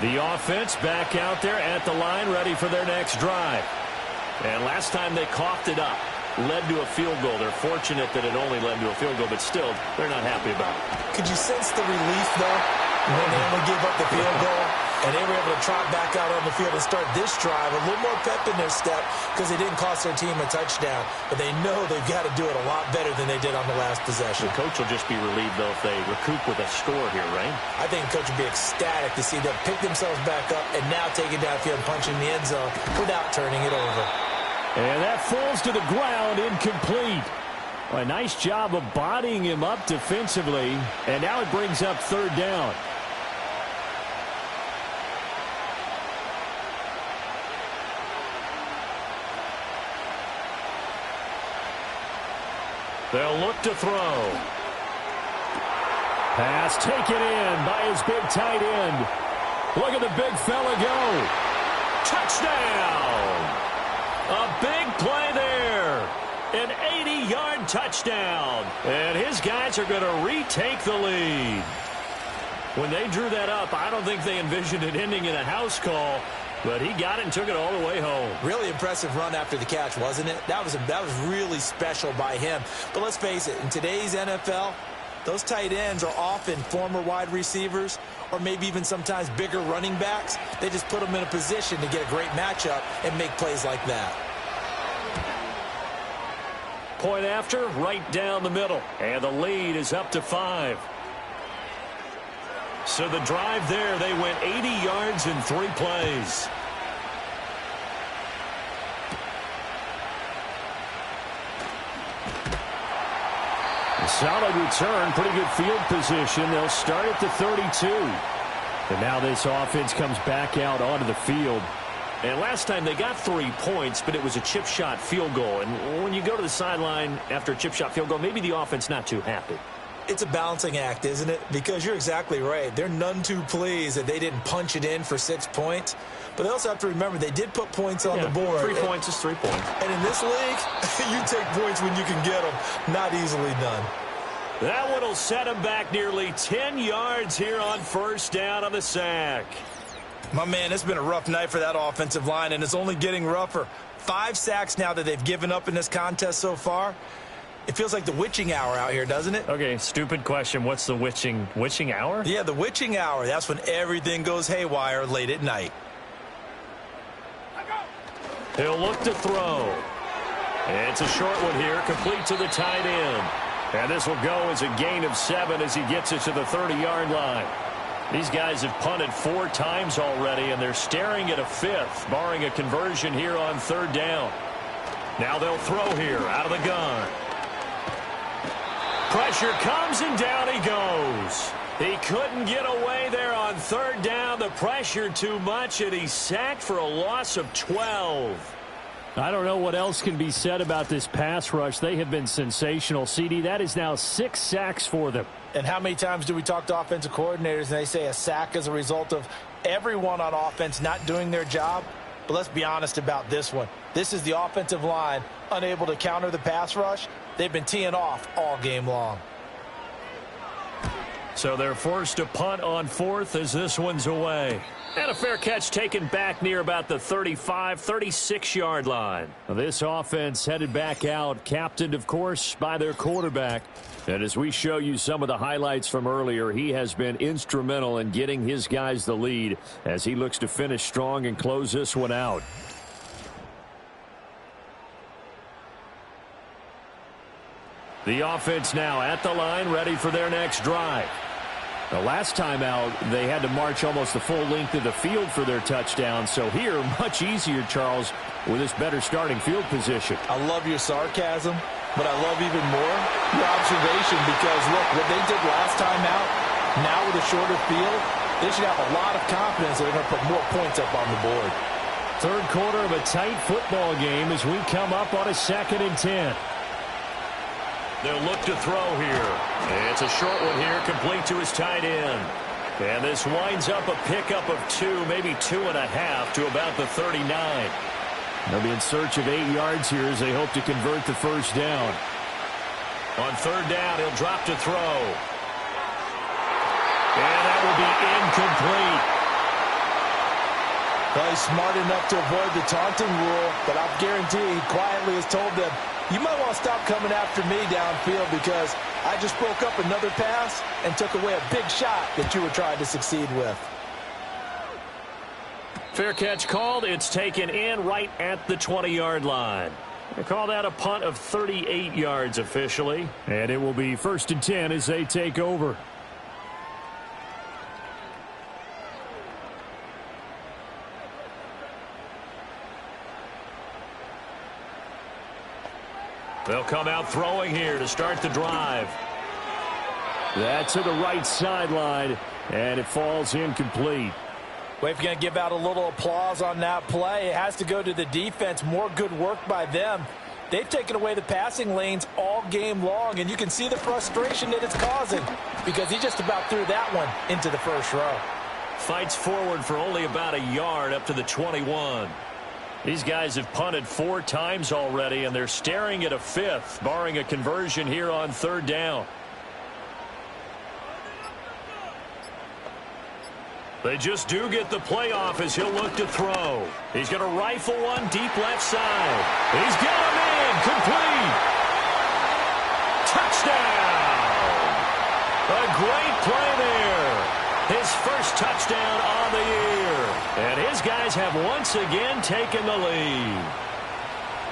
The offense back out there at the line, ready for their next drive. And last time they coughed it up, led to a field goal. They're fortunate that it only led to a field goal, but still, they're not happy about it. Could you sense the relief, though, when they only gave up the field goal? And they were able to trot back out on the field and start this drive a little more pep in their step because they didn't cost their team a touchdown. But they know they've got to do it a lot better than they did on the last possession. The coach will just be relieved, though, if they recoup with a score here, right? I think the coach would be ecstatic to see them pick themselves back up and now take it downfield and punching the end zone without turning it over. And that falls to the ground, incomplete. Well, a nice job of bodying him up defensively. And now it brings up third down. They'll look to throw. Pass taken in by his big tight end. Look at the big fella go. Touchdown! A big play there. An 80-yard touchdown. And his guys are going to retake the lead. When they drew that up, I don't think they envisioned it ending in a house call. But he got it and took it all the way home. Really impressive run after the catch, wasn't it? That was really special by him. But let's face it, in today's NFL, those tight ends are often former wide receivers or maybe even sometimes bigger running backs. They just put them in a position to get a great matchup and make plays like that. Point after, right down the middle. And the lead is up to 5. So the drive there, they went 80 yards in 3 plays. A solid return, pretty good field position. They'll start at the 32. And now this offense comes back out onto the field. And last time they got 3 points, but it was a chip shot field goal. And when you go to the sideline after a chip shot field goal, maybe the offense not too happy. It's a balancing act, isn't it? Because you're exactly right. They're none too pleased that they didn't punch it in for 6 points. But they also have to remember they did put points on the board. 3 points is 3 points. And in this league, you take points when you can get them. Not easily done. That one will set him back nearly 10 yards here on first down on the sack. My man, it's been a rough night for that offensive line, and it's only getting rougher. 5 sacks now that they've given up in this contest so far. It feels like the witching hour out here, doesn't it? Okay, stupid question. What's the witching hour? Yeah, the witching hour. That's when everything goes haywire late at night. He'll look to throw. It's a short one here, complete to the tight end. And this will go as a gain of 7 as he gets it to the 30-yard line. These guys have punted 4 times already, and they're staring at a 5th, barring a conversion here on third down. Now they'll throw here out of the gun. Pressure comes, and down he goes. He couldn't get away there on third down. The pressure too much, and he's sacked for a loss of 12. I don't know what else can be said about this pass rush. They have been sensational. CD, that is now 6 sacks for them. And how many times do we talk to offensive coordinators and they say a sack is a result of everyone on offense not doing their job? But let's be honest about this one. This is the offensive line unable to counter the pass rush. They've been teeing off all game long. So they're forced to punt on 4th as this one's away. And a fair catch taken back near about the 35, 36-yard line. This offense headed back out, captained, of course, by their quarterback. And as we show you some of the highlights from earlier, he has been instrumental in getting his guys the lead as he looks to finish strong and close this one out. The offense now at the line, ready for their next drive. The last time out, they had to march almost the full length of the field for their touchdown. So here, much easier, Charles, with this better starting field position. I love your sarcasm, but I love even more your observation because, look, what they did last time out, now with a shorter field, they should have a lot of confidence that they're going to put more points up on the board. Third quarter of a tight football game as we come up on a 2nd and 10. They'll look to throw here. It's a short one here, complete to his tight end. And this winds up a pickup of 2, maybe 2.5 to about the 39. They'll be in search of 8 yards here as they hope to convert the first down. On third down, he'll drop to throw. And that will be incomplete. Well, he's smart enough to avoid the taunting rule, but I'll guarantee he quietly has told them, you might want to stop coming after me downfield because I just broke up another pass and took away a big shot that you were trying to succeed with. Fair catch called. It's taken in right at the 20-yard line. They call that a punt of 38 yards officially. And it will be 1st and 10 as they take over. They'll come out throwing here to start the drive. That's to the right sideline, and it falls incomplete. Well, if you're going to give out a little applause on that play, it has to go to the defense. More good work by them. They've taken away the passing lanes all game long, and you can see the frustration that it's causing because he just about threw that one into the first row. Fights forward for only about a yard up to the 21. These guys have punted 4 times already, and they're staring at a 5th, barring a conversion here on 3rd down. They just do get the playoff as he'll look to throw. He's going to rifle one deep left side. He's got him in. Complete. Touchdown. A great play there. His first touchdown on the year. And his guys have once again taken the lead.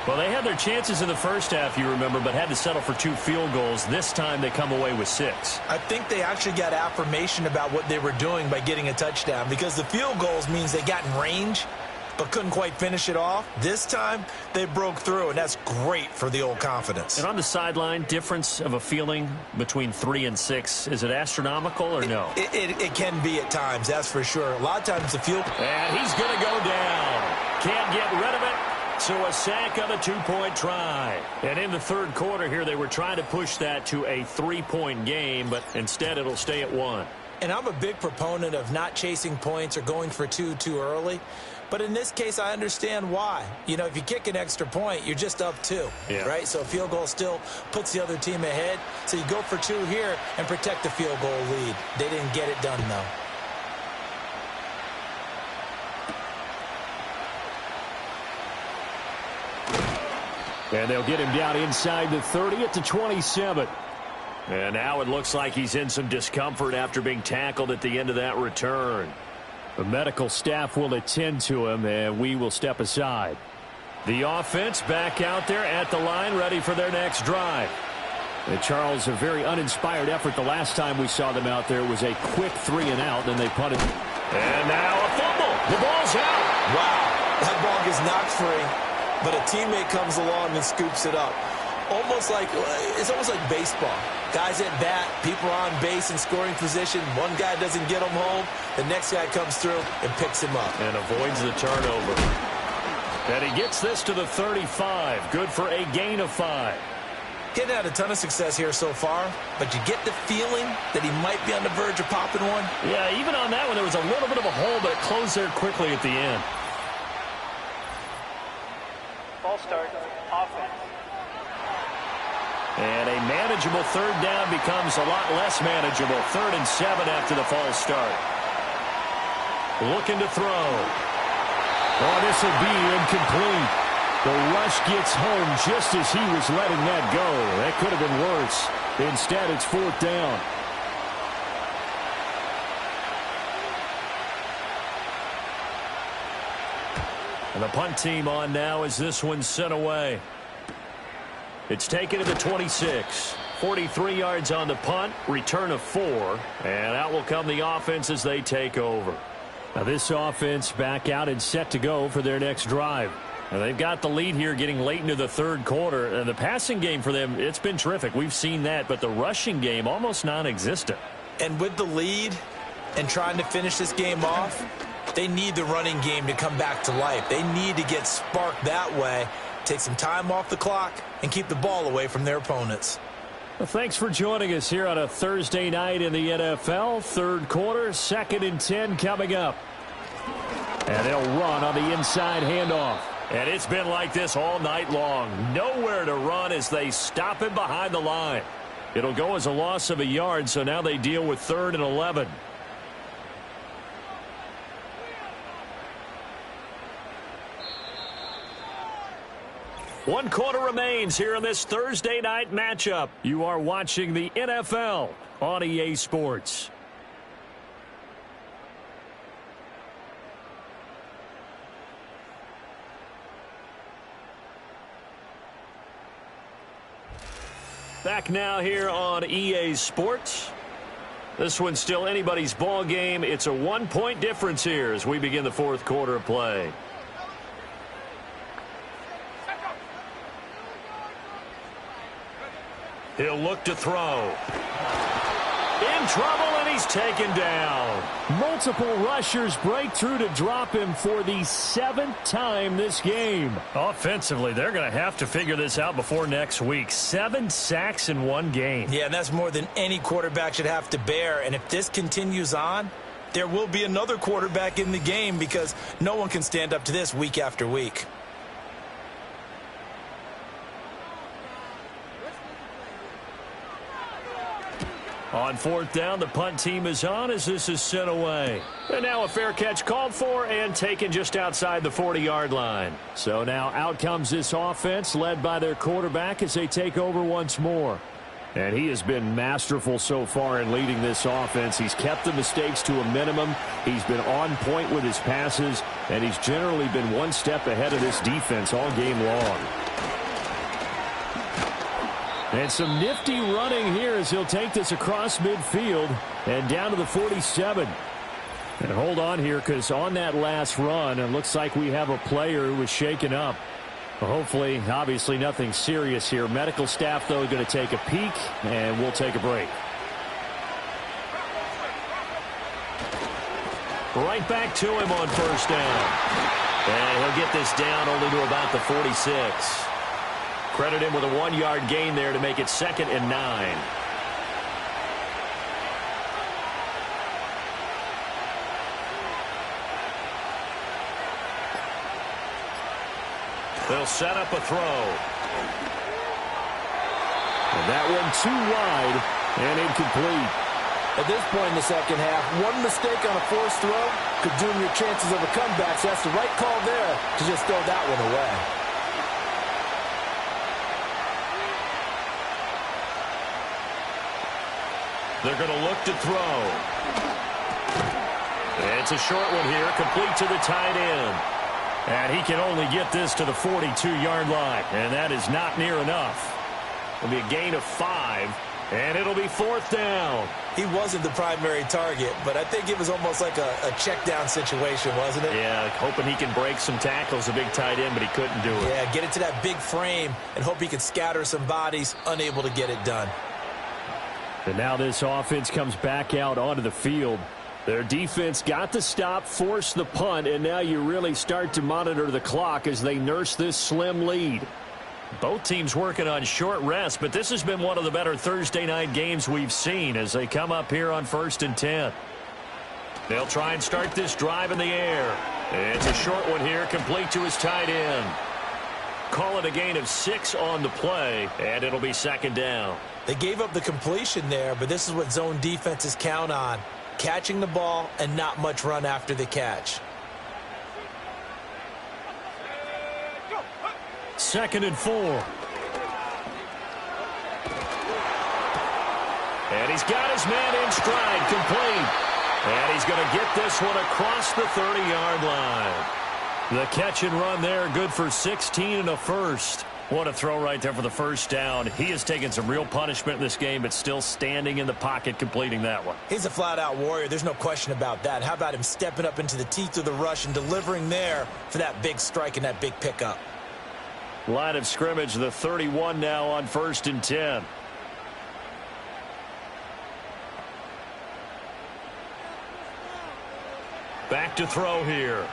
Well, they had their chances in the first half, you remember, but had to settle for 2 field goals. This time they come away with 6. I think they actually got affirmation about what they were doing by getting a touchdown because the field goals means they got in range but couldn't quite finish it off. This time they broke through, and that's great for the old confidence. And on the sideline, difference of a feeling between 3 and 6, is it astronomical or no? It can be at times, that's for sure. A lot of times the field... And he's going to go down. Can't get rid of it. So a sack on a 2-point try. And in the 3rd quarter here, they were trying to push that to a 3-point game, but instead it'll stay at 1. And I'm a big proponent of not chasing points or going for 2 too early. But in this case, I understand why. You know, if you kick an extra point, you're just up 2, right? So a field goal still puts the other team ahead. So you go for 2 here and protect the field goal lead. They didn't get it done, though. And they'll get him down inside the 30 at the 27. And now it looks like he's in some discomfort after being tackled at the end of that return. The medical staff will attend to him, and we will step aside. The offense back out there at the line, ready for their next drive. And Charles, a very uninspired effort the last time we saw them out there was a quick 3-and-out, then they punted. And now a fumble. The ball's out. Wow, that ball gets knocked free, but a teammate comes along and scoops it up. It's almost like baseball. Guys at bat, people are on base in scoring position. One guy doesn't get him home. The next guy comes through and picks him up. And avoids the turnover. And he gets this to the 35. Good for a gain of 5. He hadn't had a ton of success here so far, but you get the feeling that he might be on the verge of popping one. Yeah, even on that one, there was a little bit of a hole, but it closed there quickly at the end. Ball start, offense. And a manageable 3rd down becomes a lot less manageable. 3rd and 7 after the false start. Looking to throw. Oh, this will be incomplete. The rush gets home just as he was letting that go. That could have been worse. Instead, it's 4th down. And the punt team on now as this one's sent away. It's taken to the 26. 43 yards on the punt, return of 4. And out will come the offense as they take over. Now this offense back out and set to go for their next drive. Now they've got the lead here getting late into the 3rd quarter. And the passing game for them, it's been terrific. We've seen that, but the rushing game almost non-existent. And with the lead and trying to finish this game off, they need the running game to come back to life. They need to get sparked that way, take some time off the clock, and keep the ball away from their opponents. Well, thanks for joining us here on a Thursday night in the NFL. 3rd quarter, 2nd and 10 coming up. And they'll run on the inside handoff. And it's been like this all night long. Nowhere to run as they stop him behind the line. It'll go as a loss of a yard, so now they deal with 3rd and 11. 1 quarter remains here in this Thursday night matchup. You are watching the NFL on EA Sports. Back now here on EA Sports. This one's still anybody's ball game. It's a 1-point difference here as we begin the 4th quarter of play. He'll look to throw. In trouble, and he's taken down. Multiple rushers break through to drop him for the 7th time this game. Offensively, they're going to have to figure this out before next week. 7 sacks in one game. Yeah, and that's more than any quarterback should have to bear. And if this continues on, there will be another quarterback in the game because no one can stand up to this week after week. On 4th down, the punt team is on as this is sent away. And now a fair catch called for and taken just outside the 40-yard line. So now out comes this offense led by their quarterback as they take over once more. And he has been masterful so far in leading this offense. He's kept the mistakes to a minimum. He's been on point with his passes, and he's generally been one step ahead of this defense all game long. And some nifty running here as he'll take this across midfield and down to the 47. And hold on here because on that last run, it looks like we have a player who was shaken up. Well, hopefully, obviously nothing serious here. Medical staff, though, going to take a peek, and we'll take a break. Right back to him on 1st down. And he'll get this down only to about the 46. Credit him with a 1-yard gain there to make it 2nd and 9. They'll set up a throw. And that one too wide and incomplete. At this point in the second half, one mistake on a forced throw could doom your chances of a comeback. So that's the right call there to just throw that one away. They're going to look to throw. It's a short one here, complete to the tight end. And he can only get this to the 42-yard line, and that is not near enough. It'll be a gain of 5, and it'll be 4th down. He wasn't the primary target, but I think it was almost like a check down situation, wasn't it? Yeah, hoping he can break some tackles, a big tight end, but he couldn't do it. Yeah, get it to that big frame and hope he could scatter some bodies, unable to get it done. And now this offense comes back out onto the field. Their defense got the stop, forced the punt, and now you really start to monitor the clock as they nurse this slim lead. Both teams working on short rest, but this has been one of the better Thursday night games we've seen as they come up here on 1st and 10. They'll try and start this drive in the air. It's a short one here, complete to his tight end. Call it a gain of 6 on the play, and it'll be 2nd down. They gave up the completion there, but this is what zone defenses count on. Catching the ball and not much run after the catch. 2nd and 4. And he's got his man in stride, complete. And he's going to get this one across the 30-yard line. The catch and run there, good for 16 and a first. What a throw right there for the 1st down. He has taken some real punishment in this game, but still standing in the pocket, completing that one. He's a flat-out warrior. There's no question about that. How about him stepping up into the teeth of the rush and delivering there for that big strike and that big pickup? Line of scrimmage, the 31 now on 1st and 10. Back to throw here.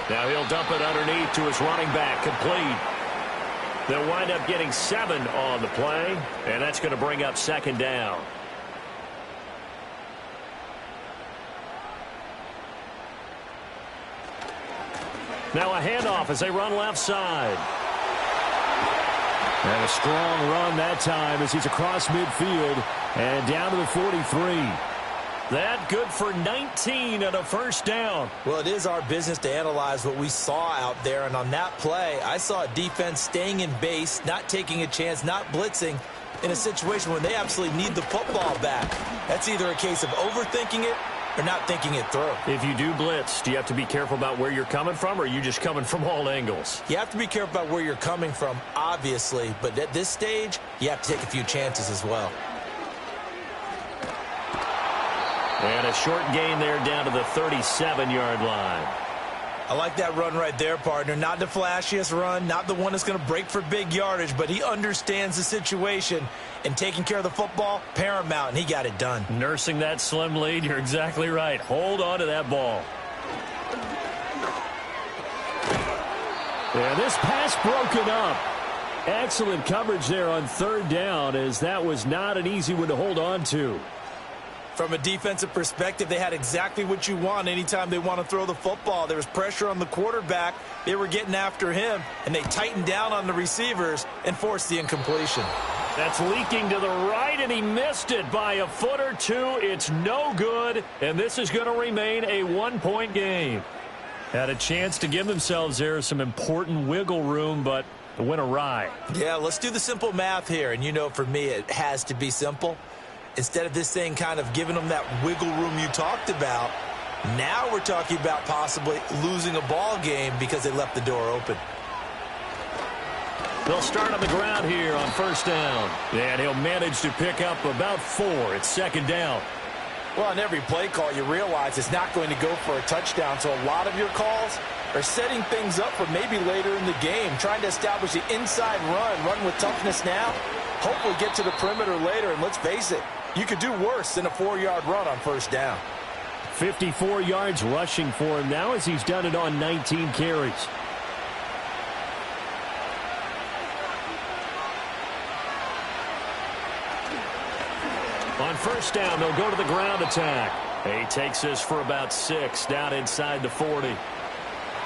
Now he'll dump it underneath to his running back, complete. They'll wind up getting 7 on the play, and that's going to bring up 2nd down. Now a handoff as they run left side. And a strong run that time as he's across midfield and down to the 43. That good for 19 and a first down. Well, it is our business to analyze what we saw out there, and on that play, I saw a defense staying in base, not taking a chance, not blitzing in a situation when they absolutely need the football back. That's either a case of overthinking it or not thinking it through. If you do blitz, do you have to be careful about where you're coming from, or are you just coming from all angles? You have to be careful about where you're coming from, obviously, but at this stage, you have to take a few chances as well. And a short gain there down to the 37-yard line. I like that run right there, partner. Not the flashiest run, not the one that's going to break for big yardage, but he understands the situation, and taking care of the football, paramount, and he got it done. Nursing that slim lead, you're exactly right. Hold on to that ball. And this pass broken up. Excellent coverage there on third down, as that was not an easy one to hold on to. From a defensive perspective, they had exactly what you want anytime they want to throw the football. There was pressure on the quarterback. They were getting after him, and they tightened down on the receivers and forced the incompletion. That's leaking to the right, and he missed it by a foot or two. It's no good, and this is going to remain a one-point game. Had a chance to give themselves there some important wiggle room, but it went awry. Yeah, let's do the simple math here, and you know for me it has to be simple. Instead of this thing kind of giving them that wiggle room you talked about, now we're talking about possibly losing a ball game because they left the door open. They'll start on the ground here on first down. And he'll manage to pick up about 4. It's second down. Well, on every play call, you realize it's not going to go for a touchdown, so a lot of your calls are setting things up for maybe later in the game, trying to establish the inside run with toughness now, hopefully get to the perimeter later, and let's face it, you could do worse than a 4-yard run on first down. 54 yards rushing for him now as he's done it on 19 carries. On first down, they'll go to the ground attack. He takes this for about 6 down inside the 40.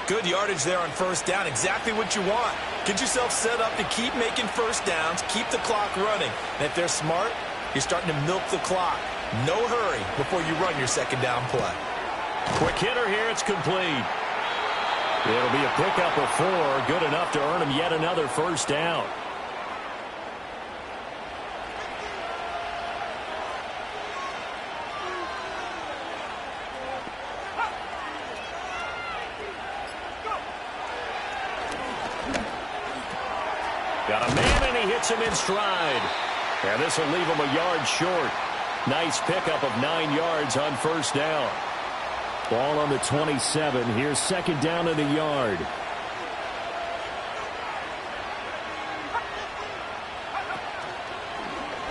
Good yardage there on first down. Exactly what you want. Get yourself set up to keep making first downs, keep the clock running. And if they're smart, you're starting to milk the clock. No hurry before you run your second down play. Quick hitter here. It's complete. It'll be a pickup of 4. Good enough to earn him yet another first down. Got a man, and he hits him in stride. And this will leave him a yard short. Nice pickup of 9 yards on first down. Ball on the 27. Here's second down and a yard.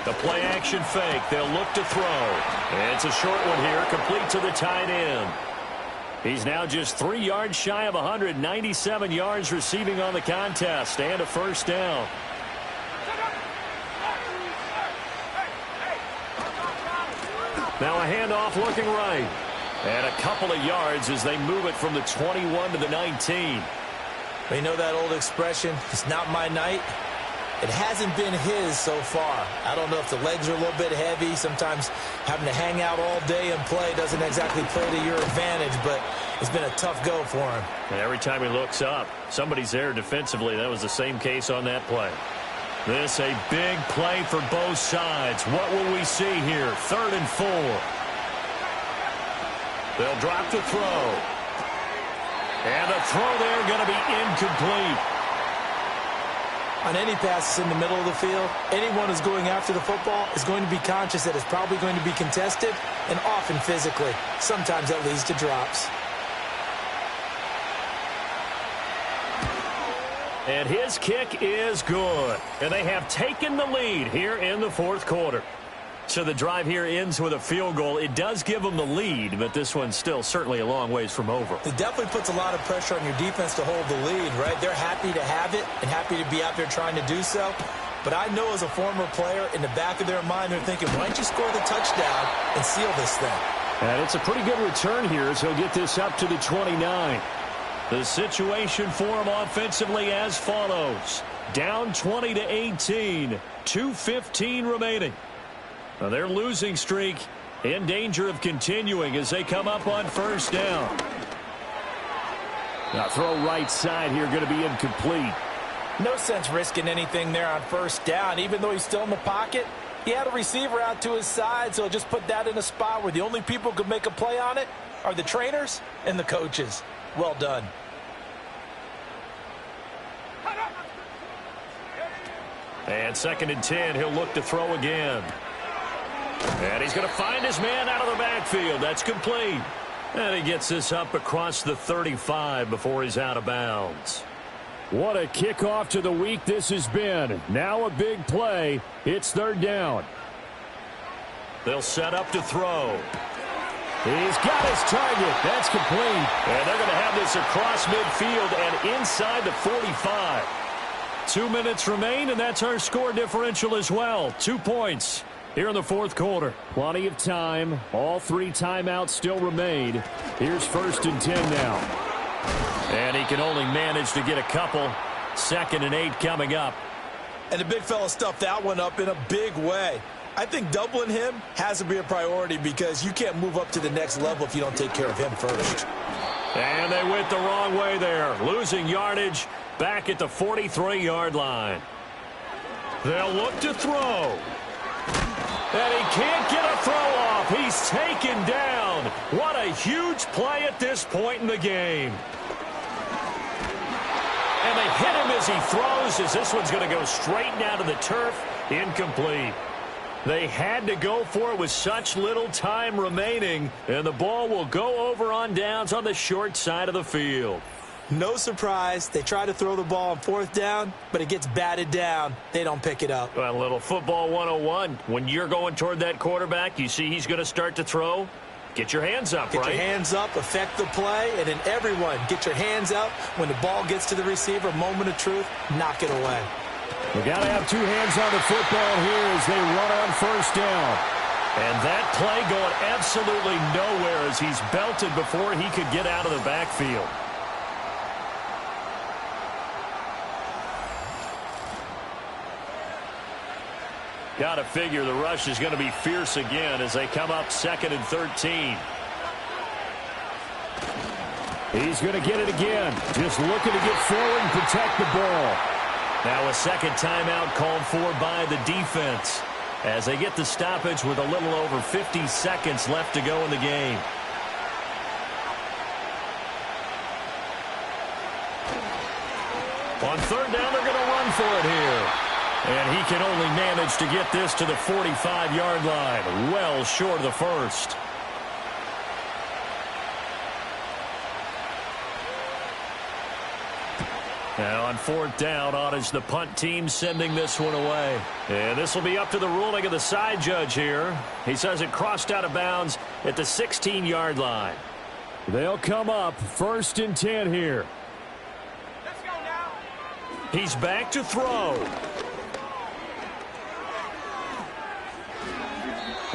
The play action fake. They'll look to throw. And it's a short one here, complete to the tight end. He's now just 3 yards shy of 197 yards receiving on the contest, and a first down. Now a handoff looking right. And a couple of yards as they move it from the 21 to the 19. You know that old expression, it's not my night? It hasn't been his so far. I don't know if the legs are a little bit heavy. Sometimes having to hang out all day and play doesn't exactly play to your advantage, but it's been a tough go for him. And every time he looks up, somebody's there defensively. That was the same case on that play. This a big play for both sides. What will we see here? 3rd and 4. They'll drop the throw. And the throw there going to be incomplete. On any passes in the middle of the field, anyone who's going after the football is going to be conscious that it's probably going to be contested, and often physically. Sometimes that leads to drops. And his kick is good. And they have taken the lead here in the 4th quarter. So the drive here ends with a field goal. It does give them the lead, but this one's still certainly a long ways from over. It definitely puts a lot of pressure on your defense to hold the lead, right? They're happy to have it and happy to be out there trying to do so. But I know as a former player, in the back of their mind, they're thinking, why don't you score the touchdown and seal this thing? And it's a pretty good return here as he'll get this up to the 29. The situation for him offensively as follows. Down 20 to 18. 2:15 remaining. Now their losing streak in danger of continuing as they come up on first down. Now throw right side here, going to be incomplete. No sense risking anything there on first down. Even though he's still in the pocket, he had a receiver out to his side, so just put that in a spot where the only people who could make a play on it are the trainers and the coaches. Well done. And 2nd and 10, he'll look to throw again. And he's going to find his man out of the backfield. That's complete. And he gets this up across the 35 before he's out of bounds. What a kickoff to the week this has been. Now a big play. It's 3rd down. They'll set up to throw. He's got his target. That's complete. And they're going to have this across midfield and inside the 45. 2 minutes remain, and that's our score differential as well. 2 points here in the 4th quarter. Plenty of time. All 3 timeouts still remain. Here's 1st and 10 now. And he can only manage to get a couple. 2nd and 8 coming up. And the big fella stuffed that one up in a big way. I think doubling him has to be a priority because you can't move up to the next level if you don't take care of him first. And they went the wrong way there, losing yardage back at the 43-yard line. They'll look to throw. And he can't get a throw off. He's taken down. What a huge play at this point in the game. And they hit him as he throws, as this one's going to go straight down to the turf. Incomplete. They had to go for it with such little time remaining, and the ball will go over on downs on the short side of the field. No surprise. They try to throw the ball on 4th down, but it gets batted down. They don't pick it up. Well, a little football 101. When you're going toward that quarterback, you see he's going to start to throw. Get your hands up, right? Get your hands up, affect the play, and then everyone get your hands up. When the ball gets to the receiver, moment of truth, knock it away. We got to have 2 hands on the football here as they run on 1st down. And that play going absolutely nowhere as he's belted before he could get out of the backfield. Got to figure the rush is going to be fierce again as they come up 2nd and 13. He's going to get it again. Just looking to get forward and protect the ball. Now a second timeout called for by the defense as they get the stoppage with a little over 50 seconds left to go in the game. On 3rd down, they're going to run for it here. And he can only manage to get this to the 45-yard line, well short of the 1st. Now on 4th down, on is the punt team sending this one away. And this will be up to the ruling of the side judge here. He says it crossed out of bounds at the 16-yard line. They'll come up 1st and 10 here. Let's go now. He's back to throw.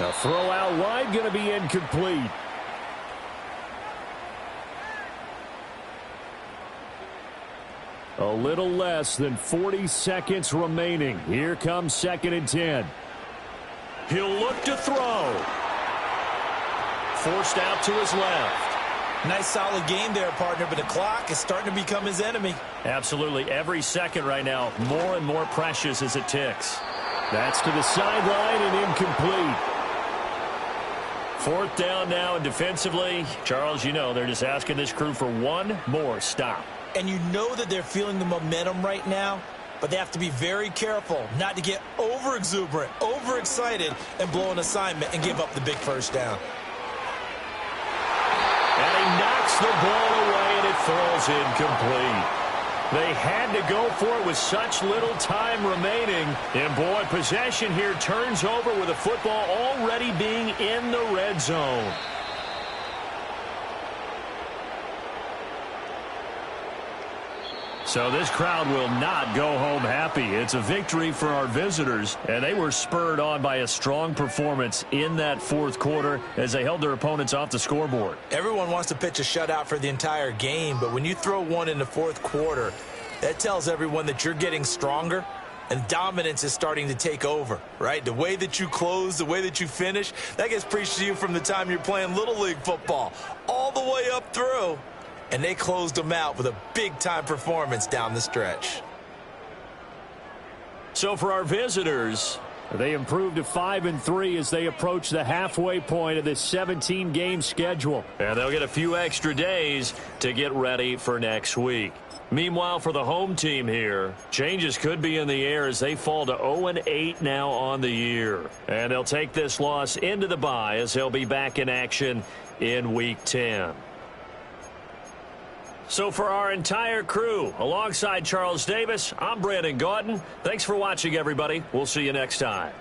A throw out wide, going to be incomplete. A little less than 40 seconds remaining. Here comes 2nd and 10. He'll look to throw. Forced out to his left. Nice solid game there, partner, but the clock is starting to become his enemy. Absolutely. Every second right now, more and more precious as it ticks. That's to the sideline and incomplete. 4th down now, and defensively, Charles, you know, they're just asking this crew for one more stop. And you know that they're feeling the momentum right now, but they have to be very careful not to get over-exuberant, over-excited, and blow an assignment and give up the big 1st down. And he knocks the ball away, and it falls incomplete. They had to go for it with such little time remaining. And, boy, possession here turns over with the football already being in the red zone. So this crowd will not go home happy. It's a victory for our visitors, and they were spurred on by a strong performance in that 4th quarter as they held their opponents off the scoreboard. Everyone wants to pitch a shutout for the entire game, but when you throw one in the 4th quarter, that tells everyone that you're getting stronger and dominance is starting to take over, right? The way that you close, the way that you finish, that gets preached to you from the time you're playing Little League football all the way up through. And they closed them out with a big-time performance down the stretch. So for our visitors, they improved to 5-3 as they approach the halfway point of this 17-game schedule. And they'll get a few extra days to get ready for next week. Meanwhile, for the home team here, changes could be in the air as they fall to 0-8 now on the year. And they'll take this loss into the bye as they'll be back in action in Week 10. So for our entire crew, alongside Charles Davis, I'm Brandon Gautin. Thanks for watching, everybody. We'll see you next time.